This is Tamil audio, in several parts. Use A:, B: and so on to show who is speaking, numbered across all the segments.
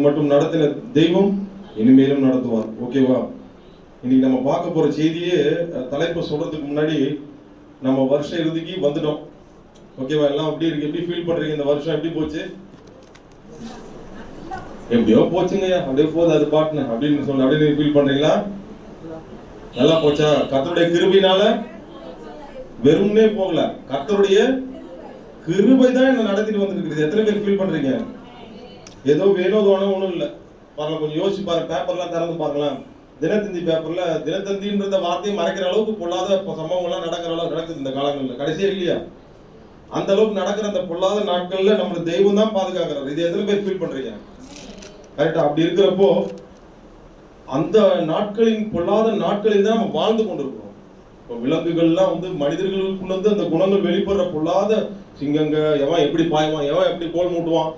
A: மட்டும் நடத்தின தெய்வம் இனிமேலும் நடத்துவார். ஓகேவா? இன்னைக்கு நம்ம பார்க்க போற செய்தியே தலைப்பு சொல்றதுக்கு முன்னாடி நம்ம வருஷ இறுதிக்கு வந்துட்டோம். ஓகேவா? எல்லாம் எப்படி இருக்கு? எப்படி ஃபீல் பண்றீங்க? இந்த வருஷம் எப்படி போச்சு? எப்படியோ போச்சுங்க, அப்படியே போகுது அது பாட்டுன்னு அப்படின்னு சொல்லி அப்படின்னு ஃபீல் பண்றீங்களா? நல்லா போச்சா? கர்த்தருடைய கிருபையினால வெறும்னே போகல, கர்த்தருடைய கிருபை தான் என்ன நடத்திட்டு வந்துருக்கு. எத்தனை பேர் ஃபீல் பண்றீங்க? ஏதோ வேணோதோன ஒன்றும் இல்லை. பாருங்க, கொஞ்சம் யோசிச்சு பாருங்க. பேப்பர்லாம் திறந்து பாருங்களேன். தினத்தந்தி பேப்பர்ல தினத்தந்தின்ற வார்த்தையை மறைக்கிற அளவுக்கு பொல்லாத சம்பவங்கள்லாம் நடக்கிற அளவுக்கு நடக்குது இந்த காலங்களில். கடைசியே இல்லையா? அந்த அளவுக்கு நடக்கிற அந்த பொல்லாத நாட்கள்ல நம்மளை தெய்வம் தான் பாதுகாக்கிறார். இது எத்தனை பேர் ஃபீல் பண்றீங்க? கரெக்டா? அப்படி இருக்கிறப்போ அந்த நாட்களின் பொல்லாத நாட்களில் தான் நம்ம வாழ்ந்து கொண்டிருக்கிறோம். இப்போ விலங்குகள்லாம் மனிதர்களுக்குள்ள அந்த குணங்கள் வெளிப்படுற பொல்லாத சிங்கங்க, எவன் எப்படி பாய்வான், எவன் எப்படி கோல் மூட்டுவான்.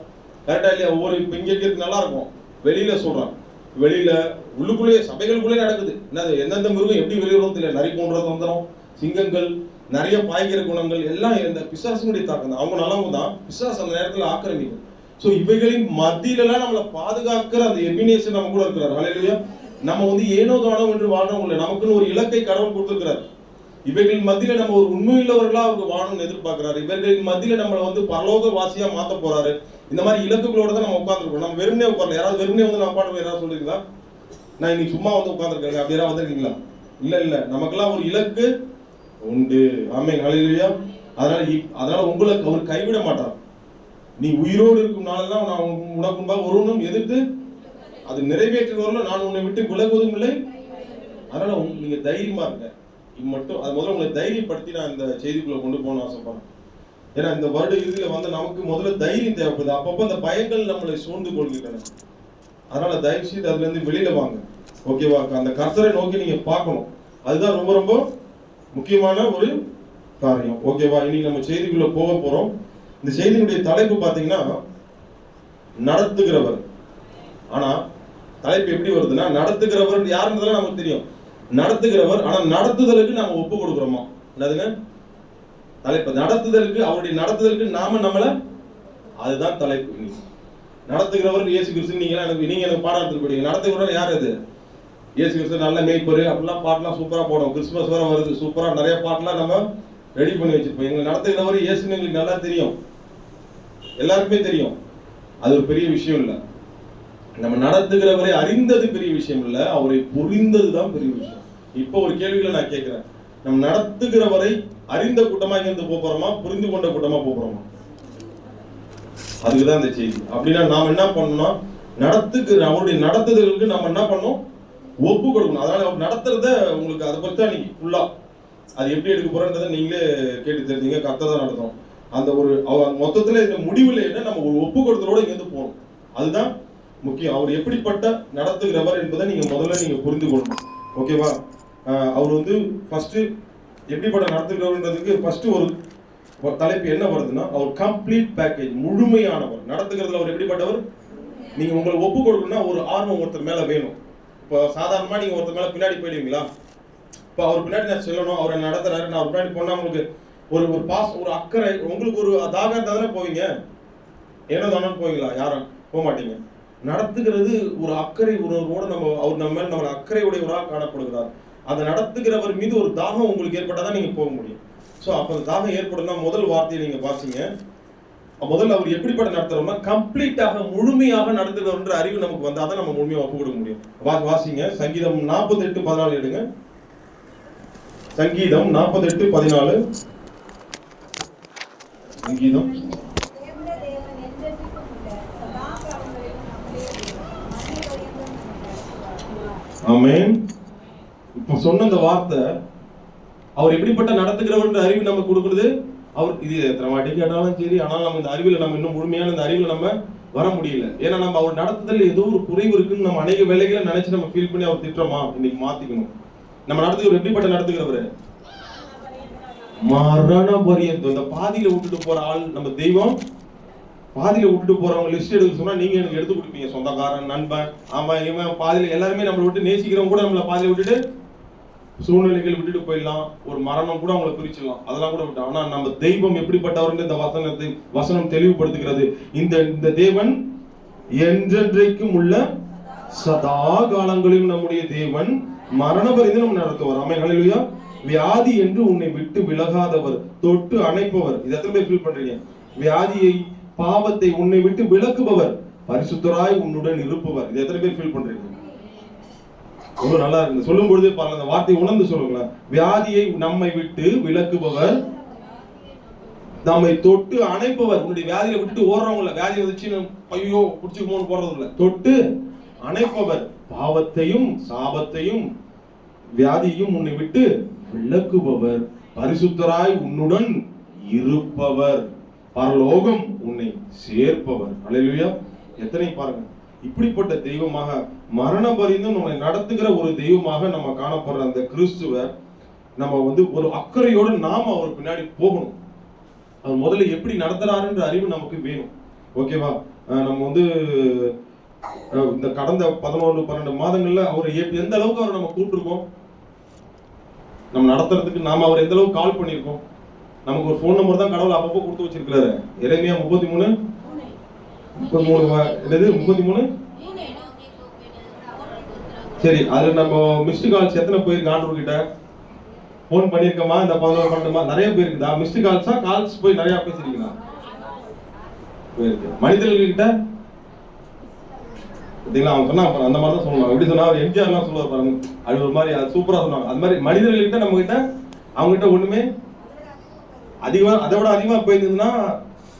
A: கரெக்டா இல்லையா? ஒவ்வொரு இங்கே நல்லா இருக்கும். வெளியில சொல்றான், வெளியில உள்ளுக்குள்ளேயே சபைகளுக்குள்ளே நடக்குது. என்னது, எந்தெந்த மிருகம் எப்படி வெளியிடும் தெரியல. நரி போன்றது வந்துடும், சிங்கங்கள், நிறைய பாய்கிற குணங்கள் எல்லாம் இந்த பிசாசுடைய தாக்கம் தான். அவங்க நல்லவங்க தான், பிசாசு அந்த நேரத்தில் ஆக்கிரமிக்கும். ஸோ இவைகளின் மத்தியிலலாம் நம்மளை பாதுகாக்கிற அந்த எபினேஷன் நம்ம கூட இருக்கிறார். ஹல்லேலூயா. நம்ம ஏனோ தானோ என்று வாழ்றவங்க இல்லை, நமக்குன்னு ஒரு இலக்கை கடவுள் கொடுத்துருக்கிறார். இவைகளின் மத்தியில நம்ம ஒரு உண்மையுள்ளவர்களா அவருக்கு வாழணும்னு எதிர்பார்க்கிறாரு. இவர்களின் மத்தியில நம்மளை பரலோக வாசியா மாத்த போறாரு. இந்த மாதிரி இலக்குகளோட தான் நம்ம உட்காந்துருக்கோம். நம்ம வெறுமனே உட்காரல. யாராவது வெறுமனே நம்ம பாட்டு யாராவது சொல்றீங்களா? நான் இன்னைக்கு சும்மா உட்காந்துருக்கேன் அப்படி யாராவது வந்திருக்கீங்களா? இல்ல, நமக்கெல்லாம் ஒரு இலக்கு உண்டு. ஆமென், ஹல்லேலூயா. அதனால உங்களை அவர் கைவிட மாட்டார். நீ உயிரோடு இருக்கும் நாளெல்லாம் நான் உனக்கு முன்பாக ஒருவனும் எதிர்த்து அது நிறைவேற்றுவதில் நான் உன்னை விட்டு விலகுவதும் இல்லை. அதனால நீங்க தைரியமா இருங்க. மட்டும் அது முதல்ல உங்களை தைரியப்படுத்தி நான் இந்த செய்திக்குள்ள கொண்டு போகணும்னு ஆசைப்படுறேன். ஏன்னா இந்த வருட இறுதியில நமக்கு முதல்ல தைரியம் தேவைப்படுது. அப்பப்போ அந்த பயங்கள் நம்மளை சூழ்ந்து கொள்கின்றன. அதனால தயவு செய்து அதுல இருந்து வெளியில வாங்க. ஓகேவா? அந்த கர்த்தரை நோக்கி நீங்க பார்க்கணும். அதுதான் ரொம்ப ரொம்ப முக்கியமான ஒரு காரியம். ஓகேவா? இன்னைக்கு நம்ம செய்திக்குள்ள போக போறோம். இந்த செய்தியினுடைய தலைப்பு பாத்தீங்கன்னா நடத்துகிறவர். ஆனா தலைப்பு எப்படி வருதுன்னா, நடத்துகிறவர் யாருன்றதுலாம் நமக்கு தெரியும். நடத்துகிறவர், ஆனா நடத்துதலுக்கு நாம ஒப்பு கொடுக்குறோமா? என்னதுங்க தலைப்பு? நடத்துதலுக்கு, அவருடைய நடத்துதலுக்கு நாம நம்மள, அதுதான் தலைப்பு. நடத்துகிறவர் இயேசு கிறிஸ்து. நீங்க எனக்கு பாடம் எடுத்துக்கூடிய நடத்துகிறவர் யார்? அது இயேசு கிறிஸ்து. நல்ல மேய்ப்பர் அப்படிலாம் பாட்டுலாம் சூப்பரா போடும். கிறிஸ்துமஸ் வர வருது, சூப்பரா நிறைய பாட்டுலாம் நம்ம ரெடி பண்ணி வச்சிருப்போம். எங்களை நடத்துகிறவர் இயேசுன்னு எங்களுக்கு நல்லா தெரியும், எல்லாருக்குமே தெரியும். அது ஒரு பெரிய விஷயம் இல்லை. நம்ம நடத்துகிறவரை அறிந்தது பெரிய விஷயம் இல்லை, அவரை புரிந்தது தான் பெரிய விஷயம். இப்போ ஒரு கேள்விகளை நான் கேட்கிறேன். நம்ம நடத்துகிறவரை அறிந்த கூட்டமா இங்கிருந்து போறோமா, புரிந்து கொண்ட கூட்டமா போறோமா? அதுக்குதான் இந்த செய்தி. அப்படின்னா நாம என்ன பண்ணணும்? அவருடைய நடத்துதலுக்கு நம்ம என்ன பண்ணணும்? ஒப்பு கொடுக்கணும். அதனால அவர் நடத்துறத உங்களுக்கு அதை பத்தி தான் நீங்க ஃபுல்லா அது எப்படி எடுக்க போறன்றதை நீங்களே கேட்டு தெரிஞ்சீங்க. கர்த்தர் தான் நடத்தணும். அந்த ஒரு மொத்தத்துல இந்த முடிவில் என்ன, நம்ம ஒரு ஒப்பு கொடுத்தலோட இங்கிருந்து போகணும். அதுதான் முக்கியம். அவர் எப்படிப்பட்ட நடத்துகிறவர் என்பதை நீங்க முதல்ல புரிந்து கொள்ளணும். ஓகேவா? அவர் ஃபர்ஸ்ட் எப்படிப்பட்ட நடத்துகிறவர்ன்றதுக்கு ஃபர்ஸ்ட் ஒரு தலைப்பு என்ன வருதுன்னா, அவர் கம்ப்ளீட் பேக்கேஜ், முழுமையானவர். நடத்துகிறதுல அவர் எப்படிப்பட்டவர்? நீங்க உங்களை ஒப்பு கொடுக்கணும்னா ஒரு ஆர்வம் ஒருத்தர் மேல வேணும். இப்போ சாதாரணமா நீங்க ஒருத்தர் மேல பின்னாடி போயிடுவீங்களா? இப்போ அவர் பின்னாடி நான் சொல்லணும், அவரை நடத்துறாரு, நான் அவர் பின்னாடி போனா உங்களுக்கு ஒரு ஒரு அக்கறை, உங்களுக்கு ஒரு தாகம் இருந்தா தானே போவீங்க. ஏனோ தானே போவீங்களா? யாரும் போக மாட்டீங்க. நடத்துகிறது ஒரு அக்கறை உணர்வோடு அவர் நம்ம மேல நம்ம அக்கறை உடையவராக காணப்படுகிறார். அந்த நடத்துகிறவர் மீது ஒரு தாகம் உங்களுக்கு ஏற்பட்டாதான் நீங்க போக முடியும். ஸோ அப்போ அந்த தாகம் ஏற்படும்னா முதல் வார்த்தையை நீங்க பாத்தீங்க. முதல்ல அவர் எப்படிப்பட்ட நடத்துறோம்னா, கம்ப்ளீட்டாக முழுமையாக நடத்துகிறவர்ன்ற அறிவு நமக்கு வந்தால் தான் நம்ம முழுமையாக ஒப்பு கொடுக்க முடியும். வாசிங்க சங்கீதம் 48:14 எடுங்க. சங்கீதம் 48:14. சங்கீதம். ஆமென். இப்ப சொன்ன அந்த வார்த்தை, அவர் எப்படிப்பட்ட நடத்துகிறவர் அறிவு நமக்கு கொடுக்குறது. அவர் இது எத்தனை வாட்டி கேட்டாலும் சரி, ஆனால் நம்ம இந்த அறிவில் நம்ம இன்னும் முழுமையான இந்த அறிவில் நம்ம வர முடியல. ஏன்னா நம்ம அவர் நடத்துதல் ஏதோ ஒரு குறைவு இருக்குன்னு நம்ம அநேக வேலைகளை நினைச்சு நம்ம ஃபீல் பண்ணி அவர் திட்டுறோமா? இன்னைக்கு மாத்திக்கணும். நம்ம நடத்துகிறவர் எப்படிப்பட்ட நடத்துகிறவர்? மரண பரியந்தம். இந்த பாதியில விட்டுட்டு போற ஆள் நம்ம தெய்வம். பாதியில விட்டுட்டு போறவங்க லிஸ்ட் எடுக்க சொன்னா நீங்க எனக்கு எடுத்து கொடுப்பீங்க. சொந்தக்காரன், நண்பன், ஆமா இவன் பாதியில எல்லாருமே நம்மளை விட்டு நேசிக்கிறவங்க கூட நம்மளை பாதியில விட்டுட்டு சூழ்நிலைகள் விட்டுட்டு போயிடலாம். ஒரு மரணம் கூட அவங்களை பிரிச்சிடலாம். அதெல்லாம் கூட விட்டோம். ஆனா நம்ம தெய்வம் எப்படிப்பட்டவர் இந்த வசனம் தெளிவுபடுத்துகிறது. இந்த தேவன் என்றென்றைக்கும் உள்ள சதா காலங்களிலும் நம்முடைய தேவன் மரண பரியந்தம் நடத்துவார். ஆமென், ஹல்லேலூயா. வியாதி என்று உன்னை விட்டு விலகாதவர், தொட்டு அணைப்பவர். இது எத்தனை பேர் ஃபீல் பண்றீங்க? வியாதியை, பாவத்தை உன்னை விட்டு விலக்குபவர், பரிசுத்தராய் உன்னுடன் இருப்பவர். இது எத்தனை பேர் ஃபீல் பண்றீங்க? ரொம்ப நல்லா இருக்கு. சொல்லும் பொழுதே பாருங்க, அந்த வார்த்தையை உணர்ந்து சொல்லுங்களேன். வியாதியை நம்மை விட்டு விலக்குபவர், நம்மை தொட்டு அணைப்பவர். உன்னுடைய வியாதியை விட்டுட்டு ஓடுறவங்கள, வியாதி வந்துச்சு ஐயோ புடிச்சுக்குமோன்னு போறது இல்ல, தொட்டு அணைப்பவர். பாவத்தையும் சாபத்தையும் வியாதியும் உன்னை விட்டு விலக்குபவர், பரிசுத்தராய் உன்னுடன் இருப்பவர், பரலோகம் உன்னை சேர்ப்பவர். அல்லேலூயா. எத்தனை பாருங்க, இப்படிப்பட்ட தெய்வமாக மரண பரியந்தம் நம்மை நடத்துகிற ஒரு தெய்வமாக நம்ம காணப்படுற அந்த கிறிஸ்துவ நம்ம ஒரு அக்கறையோடு நாம அவர் பின்னாடி போகணும். அவர் முதல்ல எப்படி நடத்துறாருன்ற அறிவு நமக்கு வேணும். ஓகேவா? நம்ம இந்த கடந்த 11-12 மாதங்கள்ல அவர் எந்த அளவுக்கு அவர் நம்ம கூப்பிட்டுருக்கோம், நம்ம நடத்துறதுக்கு நாம அவர் எந்த அளவுக்கு கால் பண்ணியிருக்கோம். நமக்கு ஒரு போன் நம்பர் தான் கடவுள் அப்பப்போ கொடுத்து வச்சிருக்கிறாரு. எரேமியா 33 சரி, அது நம்ம மிஸ்டு கால்ஸ் எத்தனை போயிருக்கு ஆண்டவர் கிட்ட போன் பண்ணிருக்கோமா? இந்த 11-12 நிறைய போயிருக்குதா? மிஸ்டு கால்ஸா, கால்ஸ் போய் நிறைய பேசிருக்கீங்களா? போயிருக்கு. மனிதர்கள் கிட்ட அவங்க சொன்னா அந்த மாதிரி தான் சொல்லுவாங்க. எப்படி சொன்னா எம்ஜிஆர் எல்லாம் சொல்லுவார் பாருங்க, அது ஒரு மாதிரி சூப்பரா சொன்னாங்க. அது மாதிரி மனிதர்கள்கிட்ட நம்ம கிட்ட அவங்க கிட்ட ஒண்ணுமே அதிகமா, அதை விட அதிகமா போயிருந்ததுன்னா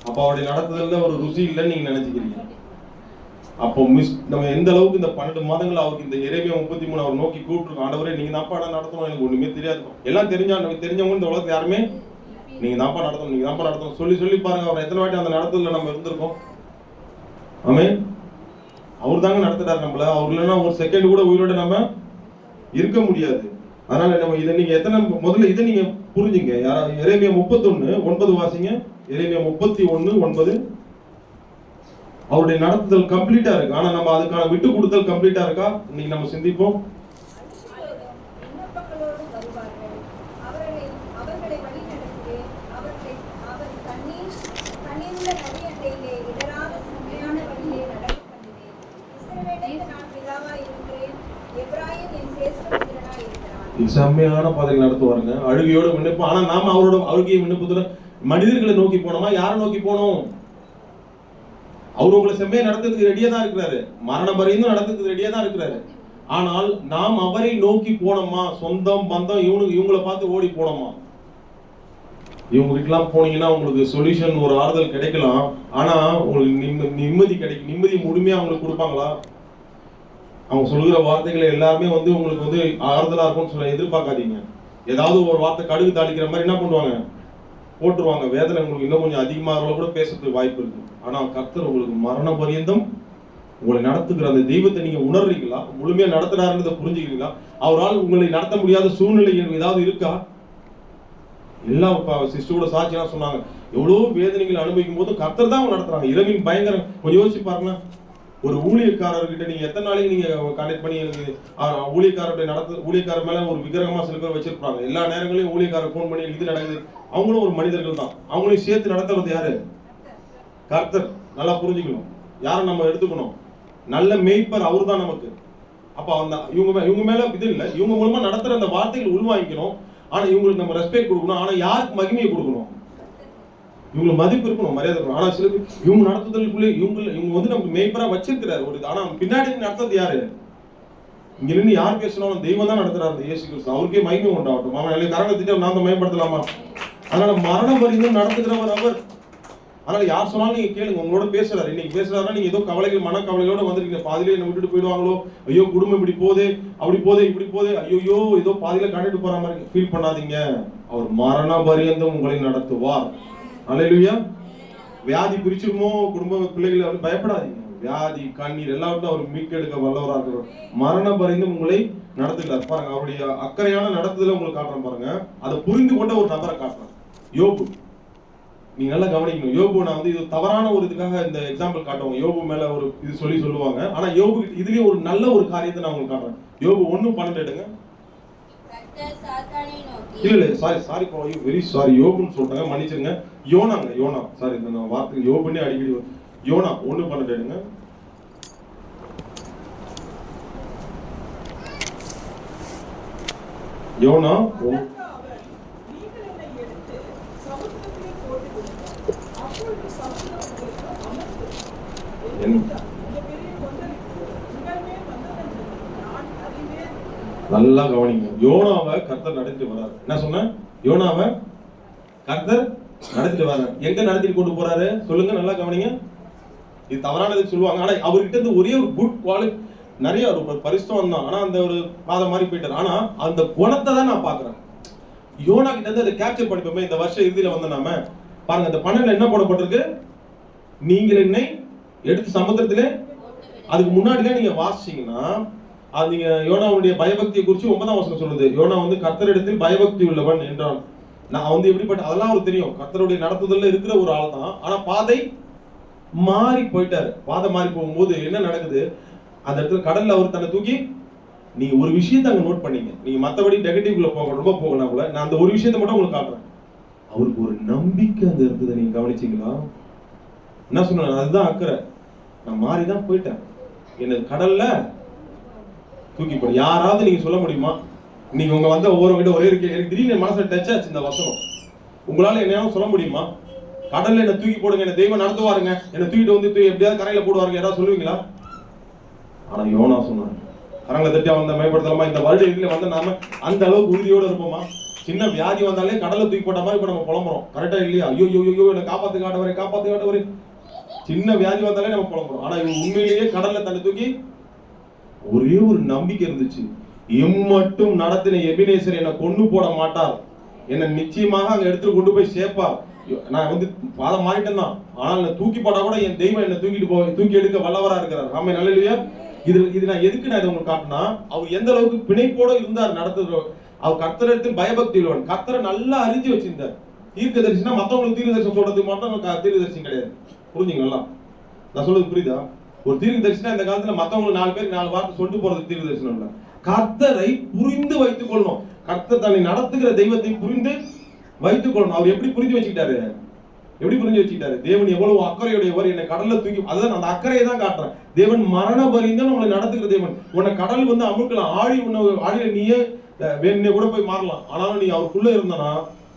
A: அப்ப அவருடைய நடத்துதல்ல ஒரு ருசி இல்லைன்னு நீங்க நினைச்சுக்கிறீங்க. அப்போ நம்ம எந்த அளவுக்கு இந்த 12 மாதங்கள் அவருக்கு இந்த எரேமியா 33 அவர் நோக்கி கூப்பிட்டுருக்கோம். ஆண்டவரே நீங்க தான்ப்பா நடத்தணும், எனக்கு ஒண்ணுமே தெரியாது, எல்லாம் தெரிஞ்சவங்க இந்த உலகத்துல யாருமே நீங்க தான்ப்பா நடத்தணும், நீங்க தான்ப்பா நடத்தணும் சொல்லி சொல்லி பாருங்க. அவர் எத்தனை வாட்டி அந்த நடத்துதல்ல நம்ம இருந்திருக்கோம். ஆமென். அவர் தாங்க நடத்துறாரு நம்மள. அவர் இல்லைன்னா ஒரு செகண்ட் கூட உயிரோட நம்ம இருக்க முடியாது. அதனால நம்ம இதை நீங்க முதல்ல இதை நீங்க புரிஞ்சுங்க. எரேமியா 31:9 வாசிங்க. எரேமியா 31:9. அவருடைய நடத்துதல் கம்ப்ளீட்டா இருக்கு. ஆனா நம்ம அதுக்கான விட்டு கொடுத்தல் கம்ப்ளீட்டா இருக்கா? இன்னைக்கு நம்ம சிந்திப்போம். செம்மையான பாதையில் நடத்துவாருங்க, அழுகையோட விண்ணப்பம். ஆனா நாம அவரோட அழுகையை விண்ணப்பத்தோட மனிதர்களை நோக்கி போனோமா? யாரை நோக்கி போனோம்? அவர் உங்களை செம்மையா நடத்துறதுக்கு ரெடியா தான் இருக்கிறாரு, மரண பரியந்தம் நடத்துறதுக்கு ரெடியா தான் இருக்கிறாரு. ஆனால் நாம் அவரை நோக்கி போனோமா? சொந்தம் பந்தம் இவங்களை பார்த்து ஓடி போனோமா? இவங்க கிட்டலாம் போனீங்கன்னா உங்களுக்கு சொல்யூஷன், ஒரு ஆறுதல் கிடைக்கலாம். ஆனா உங்களுக்கு நிம்மதி கிடைக்கும். நிம்மதி முழுமையா அவங்களுக்கு கொடுப்பாங்களா? அவங்க சொல்லுகிற வார்த்தைகளை எல்லாருமே உங்களுக்கு ஆறுதலா இருக்கும்னு சொல்ல எதிர்பார்க்காதீங்க. ஏதாவது ஒரு வார்த்தை கடுகு தாளிக்கிற மாதிரி என்ன பண்ணுவாங்க, போட்டுருவாங்க. வேதனை உங்களுக்கு இன்னும் கொஞ்சம் அதிகமாக கூட பேசுறதுக்கு வாய்ப்பு இருக்கு. ஆனா கர்த்தர் உங்களுக்கு மரண பரியந்தம் உங்களை நடத்துகிற அந்த தெய்வத்தை நீங்க உணர்றீங்களா? முழுமையா நடத்துறாருன்றதை புரிஞ்சுக்கிறீங்களா? அவரால் உங்களை நடத்த முடியாத சூழ்நிலை ஏதாவது இருக்கா? எல்லாம் சிஸ்டரோட சாட்சியெல்லாம் சொன்னாங்க. எவ்வளவு வேதனைகள் அனுபவிக்கும் போது கர்த்தர் தான் அவங்க நடத்துறாங்க. இரவின் பயங்கரம். கொஞ்சம் யோசிச்சு பாருங்க. ஒரு ஊழியக்காரர்கிட்ட நீங்க எத்தனை நாளைக்கு நீங்க கனெக்ட் பண்ணி ஊழியக்காரர் மேல ஒரு விக்கிரகமா சில பேர் வச்சிருப்பாங்க. எல்லா நேரங்களையும் ஊழியக்காரர் போன் பண்ணி இது நடக்குது. அவங்களும் ஒரு மனிதர்கள் தான். அவங்களையும் சேர்த்து நடத்துறது யாரு? கர்த்தர். நல்லா புரிஞ்சுக்கணும். யாரை நம்ம எடுத்துக்கணும்? நல்ல மேய்ப்பர் அவர் தான் நமக்கு. அப்ப இவங்க மேல இது இல்லை, இவங்க மூலமா நடத்துற அந்த வார்த்தைகள் உள்வாங்கிக்கணும். ஆனா இவங்களுக்கு நம்ம ரெஸ்பெக்ட் கொடுக்கணும். ஆனா யாருக்கு மகிமையை கொடுக்கணும்? இவங்களுக்கு மதிப்பு இருக்கணும், மரியாதை இருக்கணும். ஆனா சில இவங்க நடத்துதலுக்குள்ளே இவங்க நமக்கு மேய்ப்பரா வச்சிருக்கிறாரு. ஆனா பின்னாடி நடத்துறது யாரு? இங்க நின்று யார் பேசணும்? தெய்வம் தான் நடத்துறாரு, இயேசு கிறிஸ்து. அவருக்கே மகிமை உண்டாகட்டும். அவன் கரங்கத்திட்ட நான் தான் மேம்படுத்தலாமா? அதனால மரண பரியந்தம் நடத்துகிறவர் அவர். அதனால யார் சொன்னாலும் நீங்க கேளுங்க. உங்களோட பேசுறாரு. இன்னைக்கு பேசுறாருன்னா நீங்க ஏதோ கவலைகள், மனக்கவலைகளோட வந்திருக்கீங்க. பாதியில என்ன விட்டுட்டு போயிடுவாங்களோ, ஐயோ குடும்பம் இப்படி போதே, அப்படி போதே, இப்படி போதே, ஐயோ ஏதோ பாதியில கண்டுட்டு போற மாதிரி ஃபீல் பண்ணாதீங்க. அவர் மரண பரியந்தம் உங்களை நடத்துவார். அல்லேலூயா. வியாதி பிரிச்சிருமோ குடும்ப பிள்ளைகளை பயப்படாதீங்க. வியாதி, கண்ணீர் எல்லாவற்றும் அவர் மீட்டெடுக்க வல்லவராக இருக்கிறார். மரண பரியந்தம் உங்களை நடத்துகிறார். பாருங்க, அவருடைய அக்கறையான நடத்துதல உங்களுக்கு காட்டுறேன் பாருங்க. அதை புரிந்து கொண்ட ஒரு நபரை காட்டுறேன். யோபு. நீங்க நல்லா கவனிக்கணும். யோபு நான் இது தவறான ஒரு இதுக்காக இந்த எக்ஸாம்பிள் காட்டுவாங்க. யோபு மேல ஒரு இது சொல்லுவாங்க. ஆனா யோபு இதுலயே ஒரு நல்ல ஒரு காரியத்தை நான் உங்களுக்கு காட்டுறேன். யோபு 1:12 எடுங்க. இல்ல சாரி வெரி சாரி, யோபுன்னு சொல்றாங்க, மன்னிச்சிருங்க. யோனா சாரி, இந்த வார்த்தை யோபுன்னே அடிக்கடி. யோனா 1:12 எடுங்க. யோனா நல்லா கவனிங்க. யோனாவை கர்த்தர் நடத்திட்டு வர்றாரு. என்ன சொன்ன? யோனாவை கர்த்தர் நடத்திட்டு வர்றாரு. எங்க நடத்திட்டு கொண்டு போறாரு சொல்லுங்க, நல்லா கவனிங்க. இது தவறானதுக்கு சொல்லுவாங்க, ஆனா அவர்கிட்ட இருந்து ஒரே ஒரு குட் குவாலிட்டி, நிறைய ஒரு பரிசுத்தம் தான், ஆனா அந்த ஒரு பாதை மாதிரி போயிட்டாரு. ஆனா அந்த குணத்தை தான் நான் பாக்குறேன். யோனா கிட்ட இருந்து அதை கேப்சர் பண்ணிப்போமே. இந்த வருஷம் இறுதியில வந்து நாம பாருங்க, அந்த 12 என்ன போடப்பட்டிருக்கு? நீங்கள் என்னை எடுத்து சமுத்திரத்திலே, அதுக்கு முன்னாடிலாம் நீங்க வாசிச்சீங்கன்னா அது நீங்க யோனாவுடைய பயபக்தியை குறித்து 9ஆம் வசனம் சொல்லுது. யோனா வந்து கர்த்தரிடத்தில் பயபக்தி உள்ளவன் என்றான். நான் வந்து எப்படிப்பட்ட அதெல்லாம் அவருக்கு தெரியும், கர்த்தருடைய நடத்துதல்ல இருக்கிற ஒரு ஆள் தான். ஆனா பாதை மாறி போயிட்டாரு. பாதை மாறி போகும்போது என்ன நடக்குது? அந்த இடத்துல கடல்ல அவர் தன்னை தூக்கி, நீங்க ஒரு விஷயத்தை அங்க நோட் பண்ணீங்க, நீங்க மத்தபடி நெகட்டிவ்ல போக ரொம்ப போகணும் கூட, நான் அந்த ஒரு விஷயத்தை மட்டும் உங்களுக்கு காட்டுறேன். அவருக்கு ஒரு நம்பிக்கை அங்க இருக்குது. நீங்க கவனிச்சீங்களா? என்ன சொன்ன? அதுதான் அக்கறை. நான் மாறிதான் போயிட்டேன், என்ன கடல்ல தூக்கி போடு. யாராவது நீங்க சொல்ல முடியுமா? நீங்க உங்க வந்த ஒவ்வொரு விட ஒரே இருக்கு, எனக்கு திடீர்னு மனசுல டச் ஆச்சு இந்த வசனம். உங்களால என்னையாவது சொல்ல முடியுமா? கடல்ல என்ன தூக்கி போடுங்க, என்ன தெய்வம் நடத்துவாருங்க, என்ன தூக்கிட்டு வந்து எப்படியாவது கரையில போடுவாருங்க, யாராவது சொல்லுவீங்களா? ஆனா யோனா சொன்னாங்க, கரங்களை தட்டி அவன் மேம்படுத்தலாமா? இந்த வருட இறுதியில வந்து நாம அந்த அளவுக்கு உறுதியோட இருப்போமா? சின்ன வியாதி வந்தாலே கடலை தூக்கி போட்ட மாதிரி இப்ப நம்ம புலம்புறோம். கரெக்டா இல்லையா? ஐயோ ஐயோ என்ன காப்பாத்து காட்டவரே, காப்பாத்து காட்டவரே. சின்ன வியாதி வந்தாலே நம்ம புலம்புறோம். ஆனா இவங்க உண்மையிலேயே கடல்ல தன்னை தூக்கி, ஒரே ஒரு நம்பிக்கை இருந்துச்சு, மட்டும் நடத்தின எபினேசர் என்னை கொண்டு போட மாட்டார், என்ன நிச்சயமாக அங்க எடுத்துட்டு கொண்டு போய் சேர்ப்பார். நான் வந்து பாதம் மாறிட்டேன் தான், ஆனால் தூக்கி போட்டா கூட என் தெய்வம் என்ன தூக்கி எடுக்க வல்லவரா இருக்கிறார். ஆமென், அல்லேலூயா. இது நான் எதுக்கு நான் இதை உங்களுக்கு காட்டினா, அவர் எந்த அளவுக்கு பிணைப்போட இருந்தார் நடத்துற. அவர் கர்த்தரிடத்தில் பயபக்தி உள்ளவன், கர்த்தரை நல்லா அறிஞ்சு வச்சிருந்தார். தீர்க்கதரிசினா மத்தவங்களுக்கு தீர்க்கதரிசனம் சொல்றதுக்கு மட்டும் தீர்க்கதரிசி கிடையாது. புரிஞ்சுங்களா? நான் சொல்றது புரியுதா? ஒரு தீர்க்கதரிசினா இந்த காலத்துல மத்தவங்களுக்கு 4 பேருக்கு 4 வார்த்தை சொல்லிட்டு போறது தீர்க்கதரிசனம் இல்ல. கர்த்தரை புரிந்து வைத்துக் கொள்ளணும். கர்த்தர் தன்னை நடத்துகிற தெய்வத்தை புரிந்து வைத்துக் கொள்ளணும். அவர் எப்படி புரிஞ்சு வச்சுக்கிட்டாரு? எப்படி புரிஞ்சு வச்சுக்கிட்டாரு? தேவன் எவ்வளவு அக்கறையுடையவர், என்னை கடல்ல தூக்கி, அதுதான் அந்த அக்கறையை தான் காட்டுறேன். தேவன் மரண பரியந்தம் நம்மளை நடத்துகிற தேவன். உன்னை கடல் வந்து அமுக்கலாம், ஆழியில நீயே வேணே கூட போய் மாறலாம். ஆனாலும் நீ அவருக்குள்ள இருந்தனா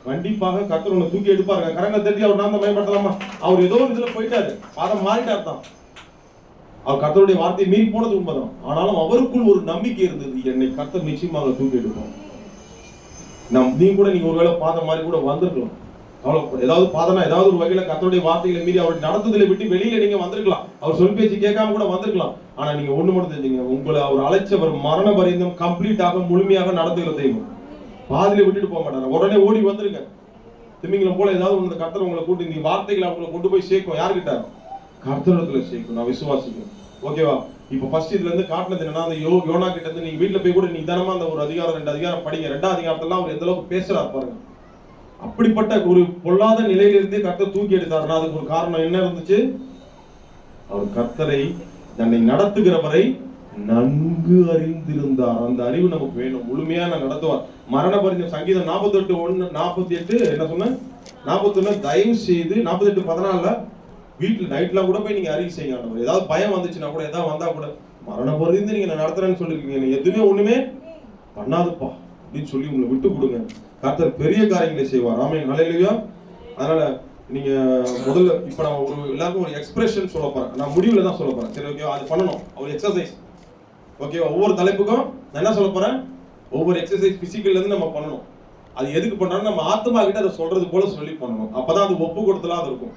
A: கண்டிப்பாக கர்த்தர் உன்னை தூக்கி எடுப்பாருங்க. கரங்க தட்டி அவர் நாம பயன்படுத்தலாமா? அவர் ஏதோ ஒரு இதுல போயிட்டாரு, பாதம் மாறிட்டார் தான். அவர் கர்த்தருடைய வார்த்தையை மீறி போனது உண்மைதான். ஆனாலும் அவருக்குள் ஒரு நம்பிக்கை இருந்தது, என்னை கர்த்தர் நிச்சயமாக தூக்கி எடுப்போம். நீ கூட நீங்க ஒருவேளை பாதம் மாதிரி கூட வந்திருக்கலாம். ஏதாவது பாதனா ஏதாவது ஒரு வகையில கர்த்தருடைய வார்த்தைகளை மீறி அவருடைய நடத்துதலை விட்டு வெளியில நீங்க வந்திருக்கலாம். அவர் சொல் பேச்சு கேட்காம கூட வந்திருக்கலாம். ஆனா நீங்க ஒண்ணு மட்டும் தெரிஞ்சுங்க, உங்களை அவர் அழைச்சவர் மரண பரியந்தம் கம்ப்ளீட்டாக முழுமையாக நடத்துகிற தெய்வம். பாதியில விட்டுட்டு போக மாட்டாங்க. உடனே ஓடி வந்துருங்க. திமிங்கலம் போல ஏதாவது ஒன்று கர்த்தர் உங்களை கூட்டி இந்த வார்த்தைகளை அவங்களை கொண்டு போய் சேர்க்கும். யாருக்கிட்ட? கர்த்தரிடத்துல சேர்க்கும். நான் விசுவாசிக்கிறேன். ஓகேவா? இப்ப ஃபர்ஸ்ட் இதுல இருந்து காட்டினது என்னன்னா, அந்த யோனா கிட்ட இருந்து நீங்க வீட்டுல போய் கூட நீங்க தானமா அந்த ஒரு அதிகாரம் 2 அதிகாரம் படிங்க. 2ஆம் அதிகாரத்துல அவர் எந்த அளவுக்கு பேசுறாரு பாருங்க. அப்படிப்பட்ட ஒரு பொல்லாத நிலையிலிருந்து கர்த்தர் தூக்கி எடுத்தாருன்னா அதுக்கு ஒரு காரணம் என்ன இருந்துச்சு? அவர் கர்த்தரை தன்னை நடத்துகிறவரை நன்கு அறிந்திருந்தார். அந்த அறிவு நமக்கு வேணும். முழுமையா நான் நடத்துவார். மரண பரிந்தம் சங்கீதம் 48:1-48 என்ன சொன்ன? 41 தயவு செய்து 48:14 வீட்டுல நைட்லாம் கூட போய் நீங்க அறிக்கை செய்யுங்க. ஏதாவது பயம் வந்துச்சுன்னா கூட, ஏதாவது வந்தா கூட, மரண பரிந்து நீங்க நடத்துறேன்னு சொல்லிருக்கீங்க, எதுவுமே ஒண்ணுமே பண்ணாதுப்பா அப்படின்னு சொல்லி உங்களை விட்டு கொடுங்க. கர்த்தர் பெரிய காரியங்களை செய்வார். ஆமென், ஹல்லேலூயா. அதனால நீங்க முதல்ல இப்ப நான் எல்லாருக்கும் ஒரு எக்ஸ்பிரஷன் சொல்ல போறேன். நான் முடிவுல தான் சொல்ல போறேன். சரி, ஓகே? அது பண்ணணும், ஒரு எக்ஸசைஸ். ஓகே, ஒவ்வொரு தலைப்புக்கும் நான் என்ன சொல்ல போறேன்? ஒவ்வொரு எக்ஸசைஸ் பிசிக்கல்ல இருந்து நம்ம பண்ணணும். அது எதுக்கு பண்றோம்னா, நம்ம ஆத்மா கிட்ட அதை சொல்றது போல சொல்லி பண்ணணும். அப்பதான் அது ஒப்பு கொடுத்தலா அது இருக்கும்.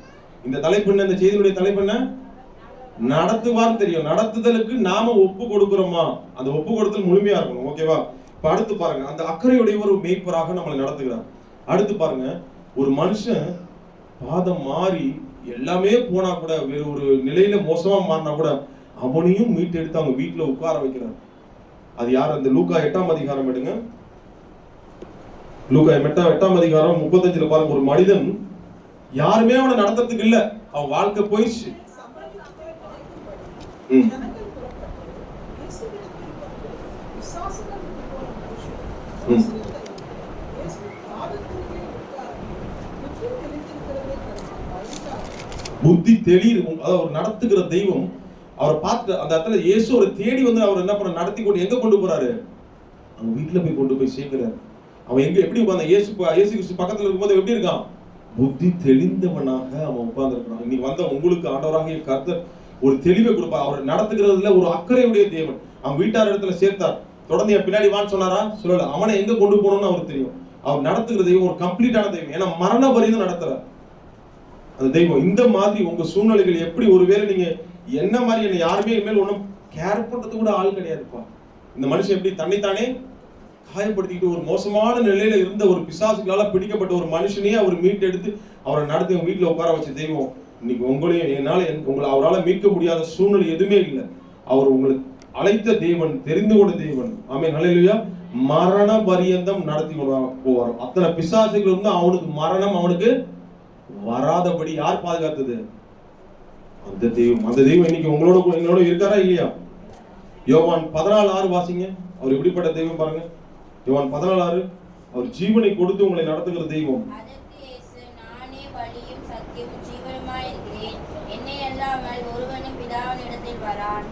A: இந்த தலைப்பு என்ன? இந்த செய்தியுடைய தலைப்பு என்ன? நடத்துவார் தெரியும். நடத்துதலுக்கு நாம ஒப்பு கொடுக்கிறோமா? அந்த ஒப்பு கொடுத்தல் முழுமையா இருக்கணும். ஓகேவா? இப்ப அடுத்து பாருங்க, அந்த அக்கறையுடைய ஒரு மேய்ப்பராக நம்மளை நடத்துகிறார். அடுத்து பாருங்க, ஒரு மனுஷன் பாதம் மாறி எல்லாமே போனா கூட, வேற ஒரு நிலையில மோசமா மாறினா கூட அவனையும் மீட்டெடுத்து அவங்க வீட்டுல உட்கார வைக்கிறார். அது யார்? அந்த லூக்கா 8ஆம் அதிகாரம் எடுங்க. லூக்கா 8ஆம் அதிகாரம் 35 பாருங்க. ஒரு மனிதன் யாருமே அவனை நடத்துறதுக்கு இல்ல, அவன் வாழ்க்கை போயிடுச்சு. புத்தி தெளிவு. அவர் நடத்துகிற தெய்வம் அவரை பார்த்து அந்த இடத்துல இயேசு அவரை தேடி வந்து அவர் என்ன பண்ண நடத்தி கொண்டு எங்க கொண்டு போறாரு? அவங்க வீட்டுல போய் கொண்டு போய் சேர்க்கிறார். அவன் எப்படி உட்கார்ந்த? இயேசு கிறிஸ்து பக்கத்துல இருக்கும்போது எப்படி இருக்கான்? புத்தி தெளிந்தவனாக அவன் உட்கார்ந்து இருக்கிறான். இன்னைக்கு வந்த உங்களுக்கு ஆண்டவராகிய கர்த்தர் ஒரு தெளிவை கொடுப்பார். அவர் நடத்துகிறதுல ஒரு அக்கறையுடைய தேவன். அவன் வீட்டார் இடத்துல சேர்த்தார். தொடர்ந்து என் பின்னாடி வான்னு சொன்னாரா? சொல்லல. அவனை எங்க கொண்டு போகணும்னு அவருக்கு தெரியும். அவர் நடத்துகிற தெய்வம் ஒரு கம்ப்ளீட்டான தெய்வம். ஏன்னா மரண வரையும் நடத்துறார் அந்த தெய்வம். இந்த மாதிரி உங்க சூழ்நிலைகள் எப்படி, ஒருவேளை நீங்க என்ன மாதிரி, என்ன யாருமே இனிமேல் ஒன்றும் கேர் பண்றது கூட ஆள் கிடையாதுப்பா. இந்த மனுஷன் எப்படி தன்னைத்தானே காயப்படுத்திக்கிட்டு ஒரு மோசமான நிலையில இருந்த ஒரு பிசாசுகளால பிடிக்கப்பட்ட ஒரு மனுஷனையே அவர் மீட்டெடுத்து அவரை நடத்தி வீட்டுல உட்கார வச்ச தெய்வம். இன்னைக்கு உங்களையும் என்னால உங்களை அவரால் மீட்க முடியாத சூழ்நிலை எதுவுமே இல்லை. அவர் உங்களுக்கு அழைத்த தேவன், தெரிந்து கொண்ட தேவன். ஆமென், ஹல்லேலூயா. மரண பரியந்தம் நடத்தி போவார். அத்தனை பிசாசுகள் இருந்து அவனுக்கு மரணம் அவனுக்கு வராதபடி யார் பாதுகாத்தது? அந்த தெய்வம். அந்த தெய்வம் இன்னைக்கு உங்களோட இருக்காரா இல்லையா? யோவான் 14:6 வாசிங்க. அவர் எப்படிப்பட்ட தெய்வம் பாருங்க. யோவான் 14:6. அவர் ஜீவனை கொடுத்து உங்களை நடத்துகிற தெய்வம்.
B: நானே வழியும் சத்தியமும் ஜீவனுமாய் இருக்கிறேன். என்னை அல்லாமல் ஒருவனும் பிதாவினிடத்தில் வரான்.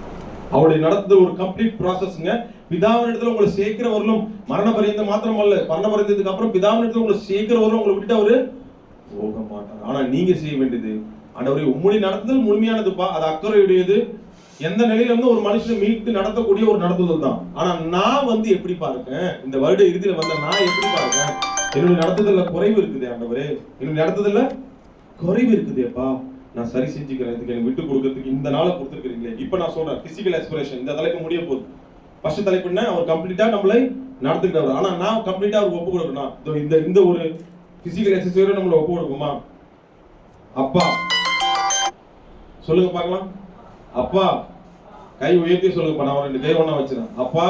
A: அவருடைய நடத்துதல் ஒரு கம்ப்ளீட் ப்ராசஸ்ங்க. பிதாவினிடத்துல உங்களை சேர்க்கிறவர்களும் மரண பரியந்தம் மாத்திரம் அல்ல, மரண பரியந்தத்துக்கு அப்புறம் பிதாவினிடத்துல உங்களை சேர்க்கிறவர்களும் உங்களை விட்டுட்டு அவரு போக மாட்டார். ஆனா நீங்க செய்ய வேண்டியது, ஆண்டவரே உம்முடைய நடத்துதல் முழுமையானதுப்பா, அது அக்கறையுடையது. எந்த நிலையில இருந்து ஒரு மனுஷனை மீட்டு நடத்தக்கூடிய ஒரு நடத்துதல் தான். ஆனா நான் எப்படி பார்க்கேன், இந்த வருட இறுதியில நான் எப்படி பார்க்கேன், என்னுடைய நடத்துதல்ல குறைவு இருக்குது ஆண்டவரே, என்னுடைய நடத்துதல்ல குறைவு இருக்குதேப்பா, நான் சரி செஞ்சுக்கிறேன். இதுக்கு எனக்கு விட்டு கொடுக்கறதுக்கு இந்த நாளை கொடுத்துருக்கீங்களே. இப்ப நான் சொல்றேன் பிசிக்கல் எக்ஸ்பிரஷன் இந்த தலைப்பு முடிய போகுது. ஃபர்ஸ்ட் தலைப்பு என்ன? அவர் கம்ப்ளீட்டா நம்மளை நடத்துக்கிட்டவர். ஆனா நான் கம்ப்ளீட்டா அவருக்கு ஒப்பு கொடுக்கணும். இந்த ஒரு பிசிக்கல் எக்ஸசைஸோட நம்மளை ஒப்பு கொடுக்குமா? அப்பா சொல்லுங்க பார்க்கலாம். அப்பா கை உயர்த்தி சொல்லுங்கப்பா. நான் 2 கை ஒண்ணா வச்சிருக்கேன். அப்பா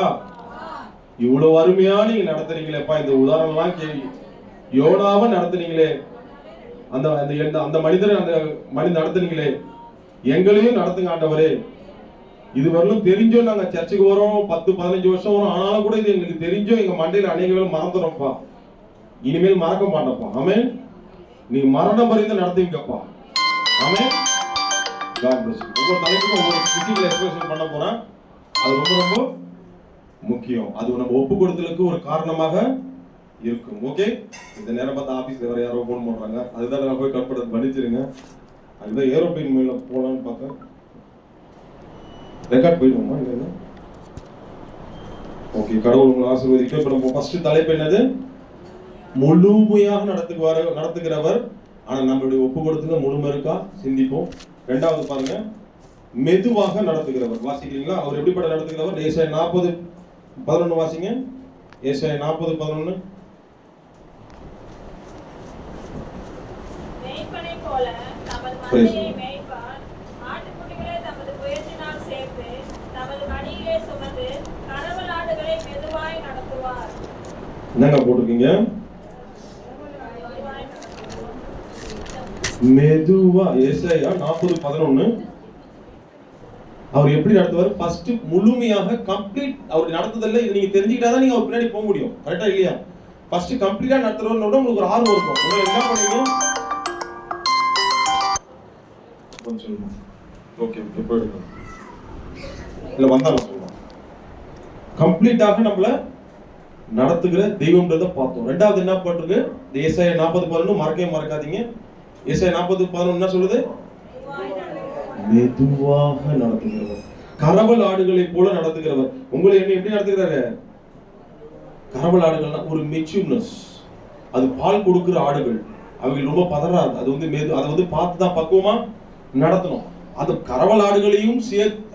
A: இவ்வளவு அருமையா நீங்க நடத்துறீங்களேப்பா. இந்த உதாரணம் எல்லாம் கேள்வி. யோனாவை நடத்துனீங்களே, அந்த மனிதன் நடத்துனீங்களே, எங்களையும் நடத்துங்க ஆண்டவரே. இதுவரையிலும் தெரிஞ்சோ நாங்க சர்ச்சுக்கு வரோம், 10-15 வருஷம் வரும், ஆனாலும் கூட இது எங்களுக்கு தெரிஞ்சோ எங்க மண்டையில அநேக வேளை மறந்துடும்ப்பா. இனிமேல் மறக்க மாட்டோம்ப்பா. ஆமென். நீ மரணம் பரிந்து நடத்துவீங்கப்பா. ஆமென். God bless you. ஒவ்வொரு தலைப்புக்கும் ஒவ்வொரு பிசிக்கல் எக்ஸ்பிரஷன் பண்ண போறேன். அது ரொம்ப ரொம்ப முக்கியம். அது நம்ம ஒப்பு கொடுத்தலுக்கு ஒரு காரணமாக இருக்கும். ஓகே. இந்த நேரம் பார்த்து ஆபீஸ்ல வேற யாரோ போன் பண்றாங்க. அதுதான் நான் போய் கட் பண்ணது மன்னிச்சிருங்க. அதுதான் ஏரோப்ளேன் மேல போலான்னு பார்த்தேன். ரெக்கார்ட் போயிடுவோமா இல்ல? ஓகே. கடவுள் உங்களை ஆசீர்வதிக்க. இப்ப நம்ம ஃபர்ஸ்ட் தலைப்பு என்னது? முழுமையாக நடத்துகிறவர். ஆனா நம்மளுடைய ஒப்பு கொடுத்துல முழுமை இருக்கா சிந்திப்போம். ரெண்டாவது பாருங்க, மெதுவாக நடத்துகிறவர். வாசிக்கிறீங்களா? அவர் எப்படிப்பட்ட நடத்துகிறவர்? ஏசாயா 40:11 வாசிங்க. ஏசாயா 40:11.
C: மேய்ப்பனை போல தமது மந்தையை மேய்ப்பார். ஆட்டுக்குட்டிகளை தமது புயத்தினால் சேர்த்து தமது மடியிலே சுமந்து கறவலாடுகளை மெதுவாய் நடத்துவார்.
A: என்னங்க போட்டிருக்கீங்க? மெதுவா. ஏசாயா 40:11. அவர் எப்படி நடத்துவார்? ஃபர்ஸ்ட் முழுமையாக கம்ப்ளீட் அவர் நடத்துதல்ல. இது நீங்க தெரிஞ்சுக்கிட்டாதான் நீங்க அவர் பின்னாடி போக முடியும். கரெக்டா இல்லையா? ஃபர்ஸ்ட் கம்ப்ளீட்டா நடத்துறவனோட உங்களுக்கு ஒரு ஆர்வம் இருக்கும். உங்களை என்ன பண்ணுவீங்க? கொஞ்சம் சொல்லுங்க. ஓகே போயிடுங்க. இல்ல வந்தாலும் சொல்லுவோம். கம்ப்ளீட்டாக நம்மள நடத்துகிற தெய்வம்ன்றத பார்த்தோம். ரெண்டாவது என்ன போட்டிருக்கு? ஏசாயா 40:11 மறக்கவே மறக்காதீங்க. ஏசாயா 40:11 என்ன சொல்லுது? மெதுவாக நடத்துகிறவர். கறவல் ஆடுகளை போல நடத்துகிறவர். உங்களை எப்படி நடத்துகிறாரு? கறவல் ஆடுகள்னா ஒரு மெச்சூர்னஸ். அது பால் கொடுக்கிற ஆடுகள். அவங்க ரொம்ப பதறாது. அது பார்த்து தான் பக்குவமா நடத்தணும். அது கறவல் ஆடுகளையும்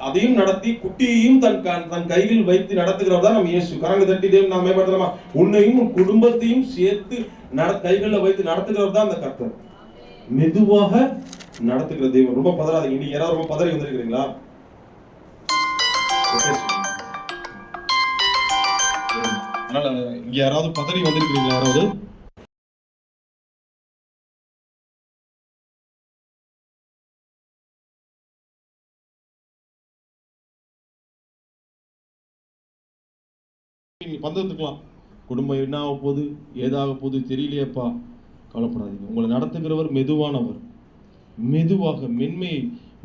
A: அதையும் நடத்தி குட்டியையும் தன் கையில் வைத்து நடத்துகிறவர் தான் நம்ம இயேசு. கரங்க தட்டி தேவன் நாம் மேம்படுத்தலாமா? உன்னையும் உன் குடும்பத்தையும் சேர்த்து கைகளில் வைத்து நடத்துகிறவர் தான் அந்த கர்த்தர். மெதுவாக நடத்துகிற தெய்வம். ரொம்ப பதறாதீங்க. நீங்க யாராவது ரொம்ப பதறி வந்திருக்கிறீங்களா? அதனால இங்க யாராவது பதறி வந்திருக்கிறீங்களா? யாராவது பந்தத்துக்கலாம். குடும்பம் என்ன ஆக போகுது, ஏதாக போகுது தெரியலையப்பா, கவலைப்படாதீங்க. உங்களை நடத்துகிறவர் மெதுவானவர். மெதுவாக